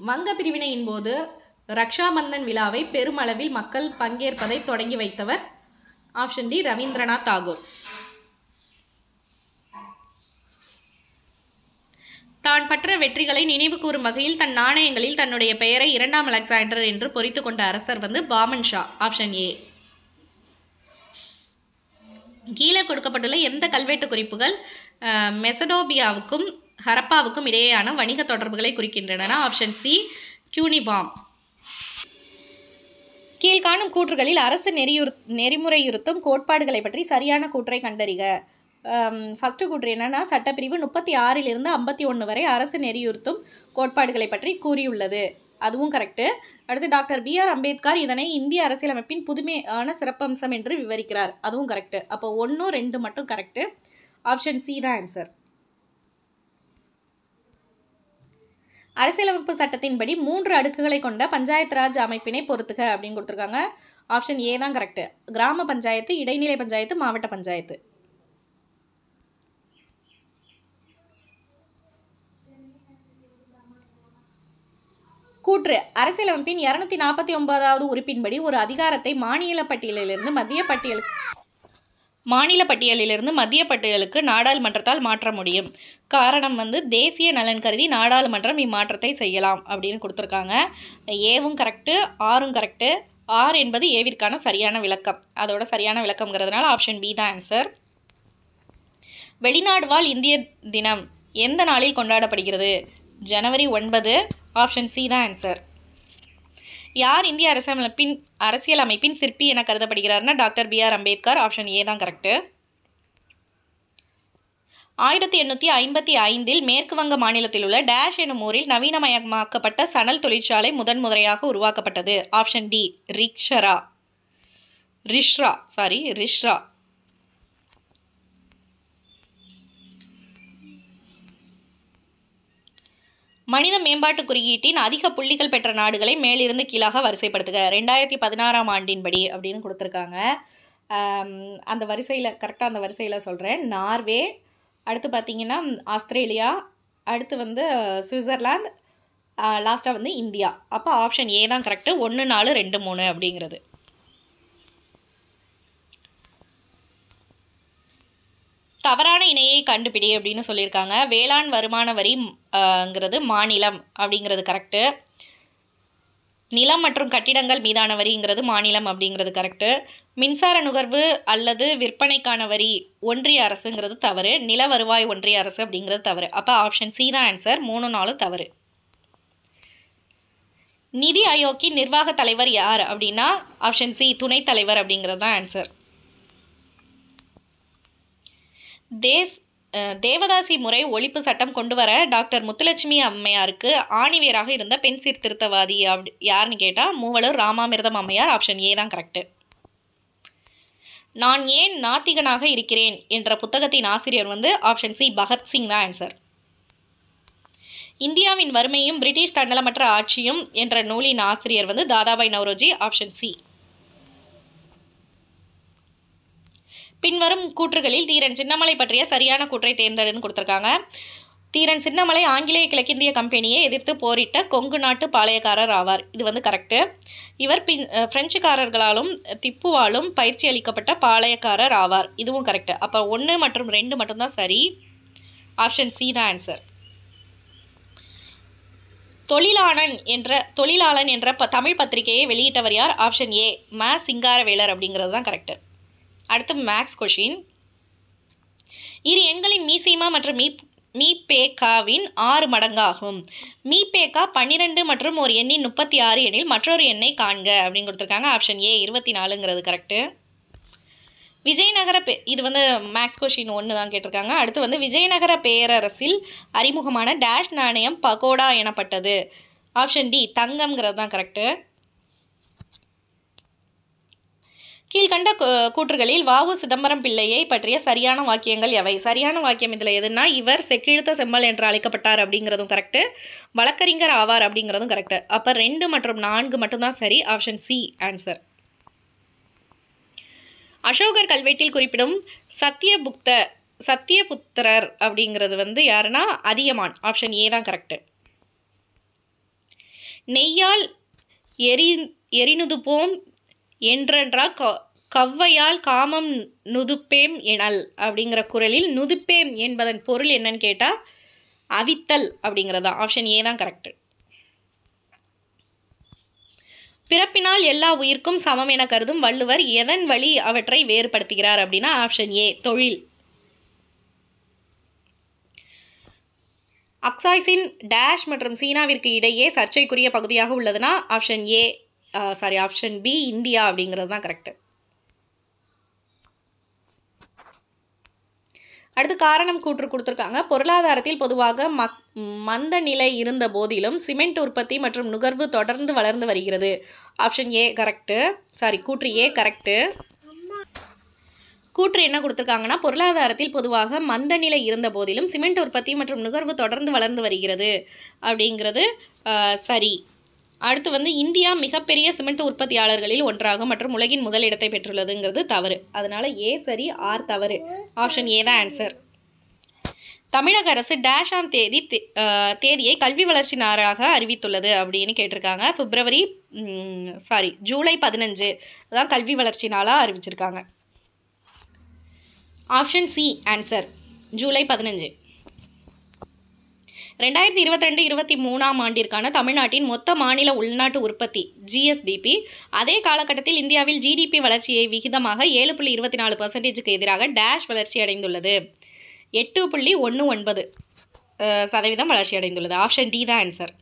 வங்க பிரிவினையின் போது ரக்ஷாபந்தன் விழாவை பெருமளவில் மக்கள் பங்கேற்பதை தொடங்கி வைத்தவர்? Option D Rabindranath Tagore. தான் பற்ற வெற்றிகளை நினைவு கூறும் வகையில் தன் நாணயங்களில் தன்னுடைய பெயரை 2ஆம் அலெக்சாண்டர் என்று பொறித்து கொண்ட அரசர் பாமன் ஷா. Option A. கீழே கொடுக்கப்பட்டுள்ள எந்த கல்வெட்டு குறிப்புகள் மெசடோபியாவுக்கும் ஹரப்பாவுக்கும் இடையேயான வணிக தொடர்புகளை குறிக்கின்றன? Option C கியூனிபாம். கீழ்காணும் கூற்றுகளில் அரசு நெறிமுறையுறுத்தும் கோட்பாடுகளை பற்றி சரியான கூற்றை கண்டறிக. ஃபஸ்ட்டு கூற்று என்னன்னா, சட்டப்பிரிவு 36 51 வரை அரசு நெறியுறுத்தும் கோட்பாடுகளை பற்றி கூறியுள்ளது. அதுவும் கரெக்டு. அடுத்து டாக்டர் B.R. அம்பேத்கர் இதனை இந்திய அரசியலமைப்பின் புதுமையான சிறப்பம்சம் என்று விவரிக்கிறார். அதுவும் கரெக்டு. அப்போ 1 2 மட்டும் கரெக்டு. ஆப்ஷன் சி தான் ஆன்சர். அரசியலமைப்பு சட்டத்தின்படி 3 அடுக்குகளை கொண்ட பஞ்சாயத்து ராஜ் அமைப்பினை பொறுத்துக அப்படின்னு கொடுத்துருக்காங்க. ஆப்ஷன் ஏ தான் கரெக்டு. கிராம பஞ்சாயத்து, இடைநிலை பஞ்சாயத்து, மாவட்ட பஞ்சாயத்து. கூற்று அரசியலமைப்பின் 249வது உறுப்பின்படி ஒரு அதிகாரத்தை மாநில பட்டியலிலிருந்து மத்திய பட்டியலுக்கு நாடாளுமன்றத்தால் மாற்ற முடியும். காரணம் தேசிய நலன் கருதி நாடாளுமன்றம் இம்மாற்றத்தை செய்யலாம் அப்படின்னு கொடுத்துருக்காங்க. ஏவும் கரெக்டு, ஆரும் கரெக்டு. ஆர் என்பது ஏவிற்கான சரியான விளக்கம். அதோட சரியான விளக்கம்ங்கிறதுனால ஆப்ஷன் பி தான் ஆன்சர். வெளிநாடு வாழ் இந்திய தினம் எந்த நாளில் கொண்டாடப்படுகிறது? ஜனவரி 9. ஆப்ஷன் சி தான் ஆன்சர். யார் இந்திய அரசியலமைப்பின் சிற்பி என கருதப்படுகிறார்னா doctor B.R. Ambedkar. Option A தான் கரெக்டு. 1855 மேற்கு வங்க மாநிலத்தில் உள்ள டேஷ் எனும் ஊரில் நவீனமயமாக்கப்பட்ட சணல் தொழிற்சாலை முதன்முறையாக உருவாக்கப்பட்டது. Option D Rishra. மனித மேம்பாட்டு குறியீட்டின் அதிக புள்ளிகள் பெற்ற நாடுகளை மேலிருந்து கீழாக வரிசைப்படுத்துக. 2016 ஆண்டின்படி அப்படின்னு கொடுத்துருக்காங்க. அந்த வரிசையில் சொல்கிறேன். நார்வே, அடுத்து பார்த்திங்கன்னா ஆஸ்திரேலியா, அடுத்து சுவிட்சர்லாந்து, லாஸ்ட்டாக இந்தியா. அப்போ ஆப்ஷன் ஏ தான் கரெக்டு. 1 4 2 3 அப்படிங்கிறது. தவறான இணையை கண்டுபிடி அப்படின்னு சொல்லியிருக்காங்க. வேளாண் வருமான வரிங்கிறது மாநிலம் அப்படிங்கிறது கரெக்டு. நிலம் மற்றும் கட்டிடங்கள் மீதான வரிங்கிறது மாநிலம் அப்படிங்கிறது கரெக்டு. மின்சார நுகர்வு அல்லது விற்பனைக்கான வரி ஒன்றிய அரசுங்கிறது தவறு. நில வருவாய் ஒன்றிய அரசு அப்படிங்கிறது தவறு. அப்போ ஆப்ஷன் சி தான் ஆன்சர். 3 4 தவறு. நிதி ஆயோக்கின் நிர்வாக தலைவர் யார் அப்படின்னா ஆப்ஷன் சி துணைத் தலைவர் அப்படிங்கிறது தான் ஆன்சர். தேவதாசி முறை ஒழிப்பு சட்டம் கொண்டு வர டாக்டர் முத்துலட்சுமி அம்மையாருக்கு ஆணிவேராக இருந்த பெண் சீர்திருத்தவாதி யாருன்னு கேட்டால் மூவலூர் ராமாமிர்தம் அம்மையார். ஆப்ஷன் ஏ தான் கரெக்டு. நான் ஏன் நாத்திகனாக இருக்கிறேன் என்ற புத்தகத்தின் ஆசிரியர் ஆப்ஷன் சி பகத்சிங் தான் ஆன்சர். இந்தியாவின் வறுமையும் பிரிட்டிஷ் தன்னலமற்ற ஆட்சியும் என்ற நூலின் ஆசிரியர் தாதாபாய் நவ்ரோஜி. Option C. பின்வரும் கூற்றுகளில் தீரன் சின்னமலை பற்றிய சரியான கூற்றை தேர்ந்தெடுன்னு கொடுத்துருக்காங்க. தீரன் சின்னமலை ஆங்கிலேய கிழக்கிந்திய கம்பெனியை எதிர்த்து போரிட்ட கொங்கு நாட்டு பாளையக்காரர் ஆவார். இது கரெக்டு. இவர் பிரெஞ்சுக்காரர்களாலும் திப்புவாலும் பயிற்சி அளிக்கப்பட்ட பாளையக்காரர் ஆவார். இதுவும் கரெக்டு. அப்போ 1 மற்றும் 2 மட்டும்தான் சரி. ஆப்ஷன் சி தான் ஆன்சர். தொழிலாளன் என்ற தமிழ் பத்திரிகையை வெளியிட்டவர் யார்? ஆப்ஷன் ஏ ம சிங்காரவேலர் அப்படிங்கிறது தான் கரெக்டு. அடுத்து மேக்ஸ் கொஷின். இரு எண்களின் மீசீமா மற்றும் மீபேகாவின் 6 மடங்காகும். மீபேகா 12 மற்றும் ஒரு எண்ணின் 36 எனில் மற்றொரு எண்ணை காண்க அப்படின்னு கொடுத்துருக்காங்க. ஆப்ஷன் ஏ 24ங்கிறது கரெக்டு. விஜயநகர இது வந்து மேக்ஸ் கொஷின் 1 தான் கேட்டிருக்காங்க. அடுத்து வந்து விஜயநகர பேரரசில் அறிமுகமான டேஷ் நாணயம் பகோடா எனப்பட்டது. ஆப்ஷன் டி தங்கம்ங்கிறது தான் கரெக்டு. கீழ்கண்ட கூற்றுகளில் வ.உ. சிதம்பரம் பிள்ளையை பற்றிய சரியான வாக்கியங்கள் எவை? சரியான வாக்கியம் இதில் எதுனா, இவர் செக்கிழுத்த செம்மல் என்று அழைக்கப்பட்டார் அப்படிங்கிறதும் கரெக்டு, வழக்கறிஞர் ஆவார் அப்படிங்கிறதும் கரெக்டு. அப்போ 2 மற்றும் 4 மட்டும்தான் சரி. Option C answer. அசோகர் கல்வெட்டில் குறிப்பிடும் சத்தியபுத்திரர் அப்படிங்கிறது வந்து யாருன்னா அதியமான். ஆப்ஷன் ஏ தான் கரெக்டு. நெய்யால் எரிநுதுப்போம் என்றென்றால் கவ்வையால் காமம் நுதுப்பேம் எனல் அப்படிங்கிற குறளில் நுதுப்பேம் என்பதன் பொருள் என்னன்னு கேட்டால் அவித்தல் அப்படிங்கிறதா. ஆப்ஷன் ஏ தான் கரெக்டு. பிறப்பினால் எல்லா உயிர்க்கும் சமம் என கருதும் வள்ளுவர் எதன் வழி அவற்றை வேறுபடுத்துகிறார் அப்படின்னா ஆப்ஷன் ஏ தொழில். அக்சாய்ஸின் டேஷ் மற்றும் சீனாவிற்கு இடையே சர்ச்சைக்குரிய பகுதியாக உள்ளதுன்னா ஆப்ஷன் பி இந்தியா அப்படிங்கிறது தான் கரெக்டு. அடுத்து காரணம் கூற்று கொடுத்துருக்காங்க. பொருளாதாரத்தில் பொதுவாக மந்த நிலை இருந்த போதிலும் சிமெண்ட் உற்பத்தி மற்றும் நுகர்வு தொடர்ந்து வளர்ந்து வருகிறது. Option A correct. கூற்று ஏ கரெக்டு. கூற்று என்ன கொடுத்துருக்காங்கன்னா, பொருளாதாரத்தில் பொதுவாக மந்த நிலை இருந்த போதிலும் சிமெண்ட் உற்பத்தி மற்றும் நுகர்வு தொடர்ந்து வளர்ந்து வருகிறது அப்படிங்கிறது சரி. அடுத்து வந்து இந்தியா மிகப்பெரிய சிமெண்ட் உற்பத்தியாளர்களில் ஒன்றாகும் மற்றும் உலகின் முதல் இடத்தை பெற்றுள்ளதுங்கிறது தவறு. அதனால ஏ சரி, ஆர் தவறு. ஆப்ஷன் ஏ தான் ஆன்சர். தமிழக அரசு டேஷ் ஆம் தேதியை கல்வி வளர்ச்சி நாளாக அறிவித்துள்ளது அப்படின்னு கேட்டிருக்காங்க. ஜூலை 15 தான் கல்வி வளர்ச்சி நாளாக அறிவிச்சிருக்காங்க. Option C answer, July 15. 2022-23 ஆண்டிற்கான தமிழ்நாட்டின் மொத்த மாநில உள்நாட்டு உற்பத்தி ஜிஎஸ்டிபி அதே காலகட்டத்தில் இந்தியாவில் ஜிடிபி வளர்ச்சியை விகிதமாக 7.24%க்கு எதிராக டேஷ் வளர்ச்சி அடைந்துள்ளது. 8.19% வளர்ச்சி அடைந்துள்ளது. ஆப்ஷன் டி தான் ஆன்சர்.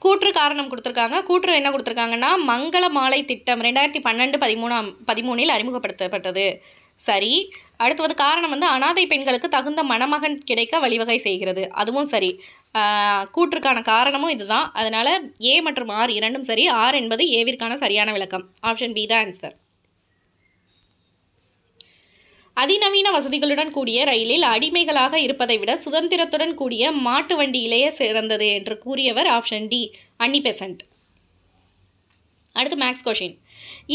கூற்று காரணம் கொடுத்துருக்காங்க. கூற்று என்ன கொடுத்துருக்காங்கன்னா, மங்கள மாலை திட்டம் 2012-13 அறிமுகப்படுத்தப்பட்டது. சரி. அடுத்து வந்து காரணம் வந்து அனாதை பெண்களுக்கு தகுந்த மணமகன் கிடைக்க வழிவகை செய்கிறது. அதுவும் சரி. கூற்றுக்கான காரணமும் இதுதான். அதனால் ஏ மற்றும் ஆர் இரண்டும் சரி. ஆர் என்பது ஏவிற்கான சரியான விளக்கம். ஆப்ஷன் பி தான் ஆன்சர். அதிநவீன வசதிகளுடன் கூடிய ரயிலில் அடிமைகளாக இருப்பதை விட சுதந்திரத்துடன் கூடிய மாட்டு வண்டியிலேயே சிறந்தது என்று கூறியவர் ஆப்ஷன் டி அன்னி பெசன்ட். அடுத்து மேக்ஸ் கொஷின்.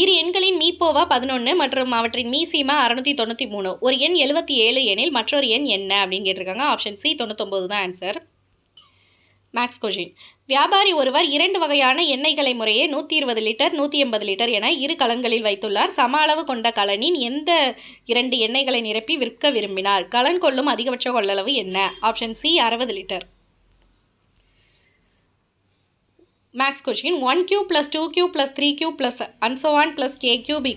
இரு எண்களின் மீப்போவா 11 மற்றும் அவற்றின் மீசீமா 693. ஒரு எண் 77 எனில் மற்றொரு எண் என்ன அப்படின்னு கேட்டிருக்காங்க. ஆப்ஷன் சி 99 தான் ஆன்சர். Maths question. வியாபாரி ஒருவர் 2 வகையான எண்ணெய்களை முறையே 120 லிட்டர் 180 லிட்டர் என 2 கலன்களில் வைத்துள்ளார். சம அளவு கொண்ட கலனின் எந்த 2 எண்ணெய்களை நிரப்பி விற்க விரும்பினார்? கலன் கொள்ளும் அதிகபட்ச கொள்ளளவு என்ன? Option C 60 litre. Maths question. 1 cube + 2 cube + 3 cube + and so on + k cube =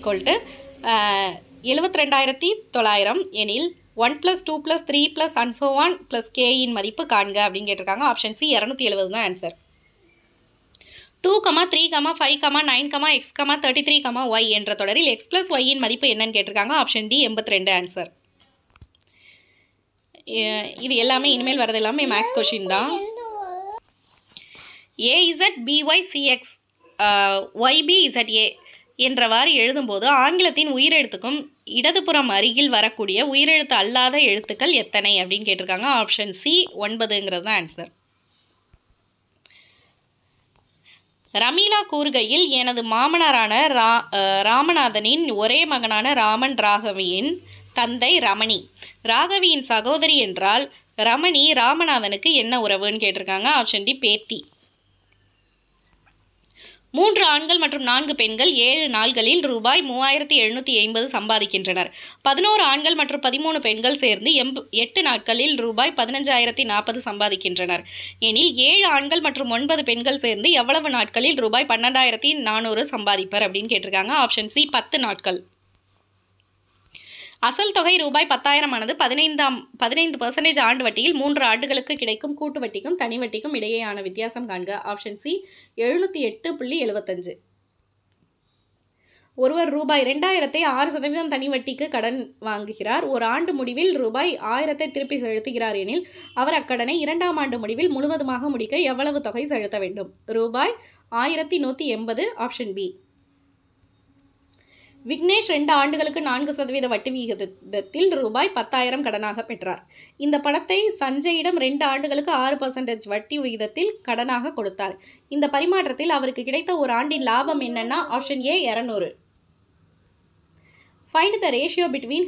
72,900 எனில் 1 + 2 + 3 + and so on + k இன் மதிப்பு காண்க அப்படின்னு கேட்டிருக்காங்க. ஆப்ஷன் சி 270 தான் ஆன்சர். 2, 3, 5, 9, x, 33, y என்ற தொடரில் x + y இன் மதிப்பு என்னன்னு கேட்டிருக்காங்க. Option D 82 answer. இது எல்லாமே இனிமேல் வரது எல்லாமே மேக்ஸ் கொஷின் தான். AZ BY CX YB ZA என்றவாறு எழுதும்போது ஆங்கிலத்தின் உயிரெழுத்துக்கும் இடதுபுறம் அருகில் வரக்கூடிய உயிரெழுத்து அல்லாத எழுத்துக்கள் எத்தனை அப்படின்னு கேட்டிருக்காங்க. ஆப்ஷன் சி 9ங்கிறது தான் ஆன்சர். ரமீலா கூறுகையில், எனது மாமனாரான ராமநாதனின் ஒரே மகனான ராமன் ராகவியின் தந்தை ரமணி. ராகவியின் சகோதரி என்றால் ரமணி ராமநாதனுக்கு என்ன உறவுன்னு கேட்டிருக்காங்க. ஆப்ஷன் டி பேத்தி. 3 ஆண்கள் மற்றும் 4 பெண்கள் 7 நாள்களில் ரூபாய் 3,780 சம்பாதிக்கின்றனர். 11 ஆண்கள் மற்றும் 13 பெண்கள் சேர்ந்து 8 நாட்களில் ரூபாய் 15,040 சம்பாதிக்கின்றனர். எனில் 7 ஆண்கள் மற்றும் 9 பெண்கள் சேர்ந்து எவ்வளவு நாட்களில் ரூபாய் 12,400 சம்பாதிப்பர் அப்படின்னு கேட்டிருக்காங்க. ஆப்ஷன் சி 10 நாட்கள். அசல் தொகை ரூபாய் 10,000 ஆனது 15% ஆண்டு வட்டியில் 3 ஆண்டுகளுக்கு கிடைக்கும் கூட்டு வட்டிக்கும் தனி வட்டிக்கும் இடையேயான வித்தியாசம் காண்க. Option C 708.75. ஒருவர் ரூபாய் 2,000 6% தனி வட்டிக்கு கடன் வாங்குகிறார். ஒரு ஆண்டு முடிவில் ரூபாய் 1,000 திருப்பி செலுத்துகிறார் எனில் அவர் அக்கடனை 2ஆம் ஆண்டு முடிவில் முழுவதுமாக முடிக்க எவ்வளவு தொகை செலுத்த வேண்டும்? ரூபாய் 1,180. Option B. விக்னேஷ் 2 ஆண்டுகளுக்கு 4% வட்டி விகிதத்தில் ரூபாய் 10,000 கடனாக பெற்றார். இந்த பணத்தை சஞ்சயிடம் 2 ஆண்டுகளுக்கு 6% வட்டி விகிதத்தில் கடனாக கொடுத்தார். இந்த பரிமாற்றத்தில் அவருக்கு கிடைத்த ஒரு ஆண்டின் லாபம் என்னன்னா? Option A 200. Find the ratio between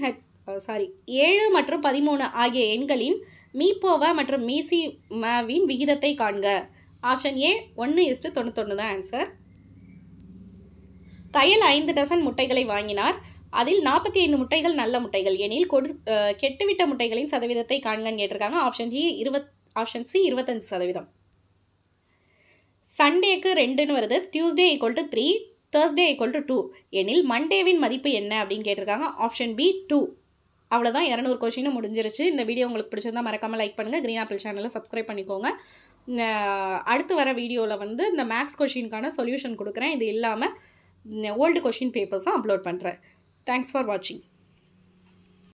7 மற்றும் 13 ஆகிய எண்களின் மீப்போவ மற்றும் மீசிமாவின் விகிதத்தை காண்க. ஆப்ஷன் ஏ 1:91 தான் ஆன்சர். கயல் 5 டசன் முட்டைகளை வாங்கினார். அதில் 45 முட்டைகள் நல்ல முட்டைகள் எனில் கெட்டுவிட்ட முட்டைகளின் சதவீதத்தை காண்கன்னு கேட்டிருக்காங்க. Option C 25%. சண்டேக்கு 2ன்னு வருது. டியூஸ்டே = 3, தேர்ஸ்டே = 2 எனில் மண்டேவின் மதிப்பு என்ன அப்படின்னு கேட்டிருக்காங்க. Option B 2. அவ்வளோதான், 200 கொஷினும் முடிஞ்சிருச்சு. இந்த வீடியோ உங்களுக்கு பிடிச்சிருந்தா மறக்காமல் லைக் பண்ணுங்கள். க்ரீன் ஆப்பிள் சேனலை சப்ஸ்கிரைப் பண்ணிக்கோங்க. அடுத்து வர வீடியோவில் வந்து இந்த மேக்ஸ் கொஷினுக்கான சொல்யூஷன் கொடுக்குறேன். இது இல்லாமல் ஓல்டு கொஷின் பேப்பர்ஸும் அப்லோட் பண்ணுறேன். தேங்க்ஸ் ஃபார் வாட்சிங்.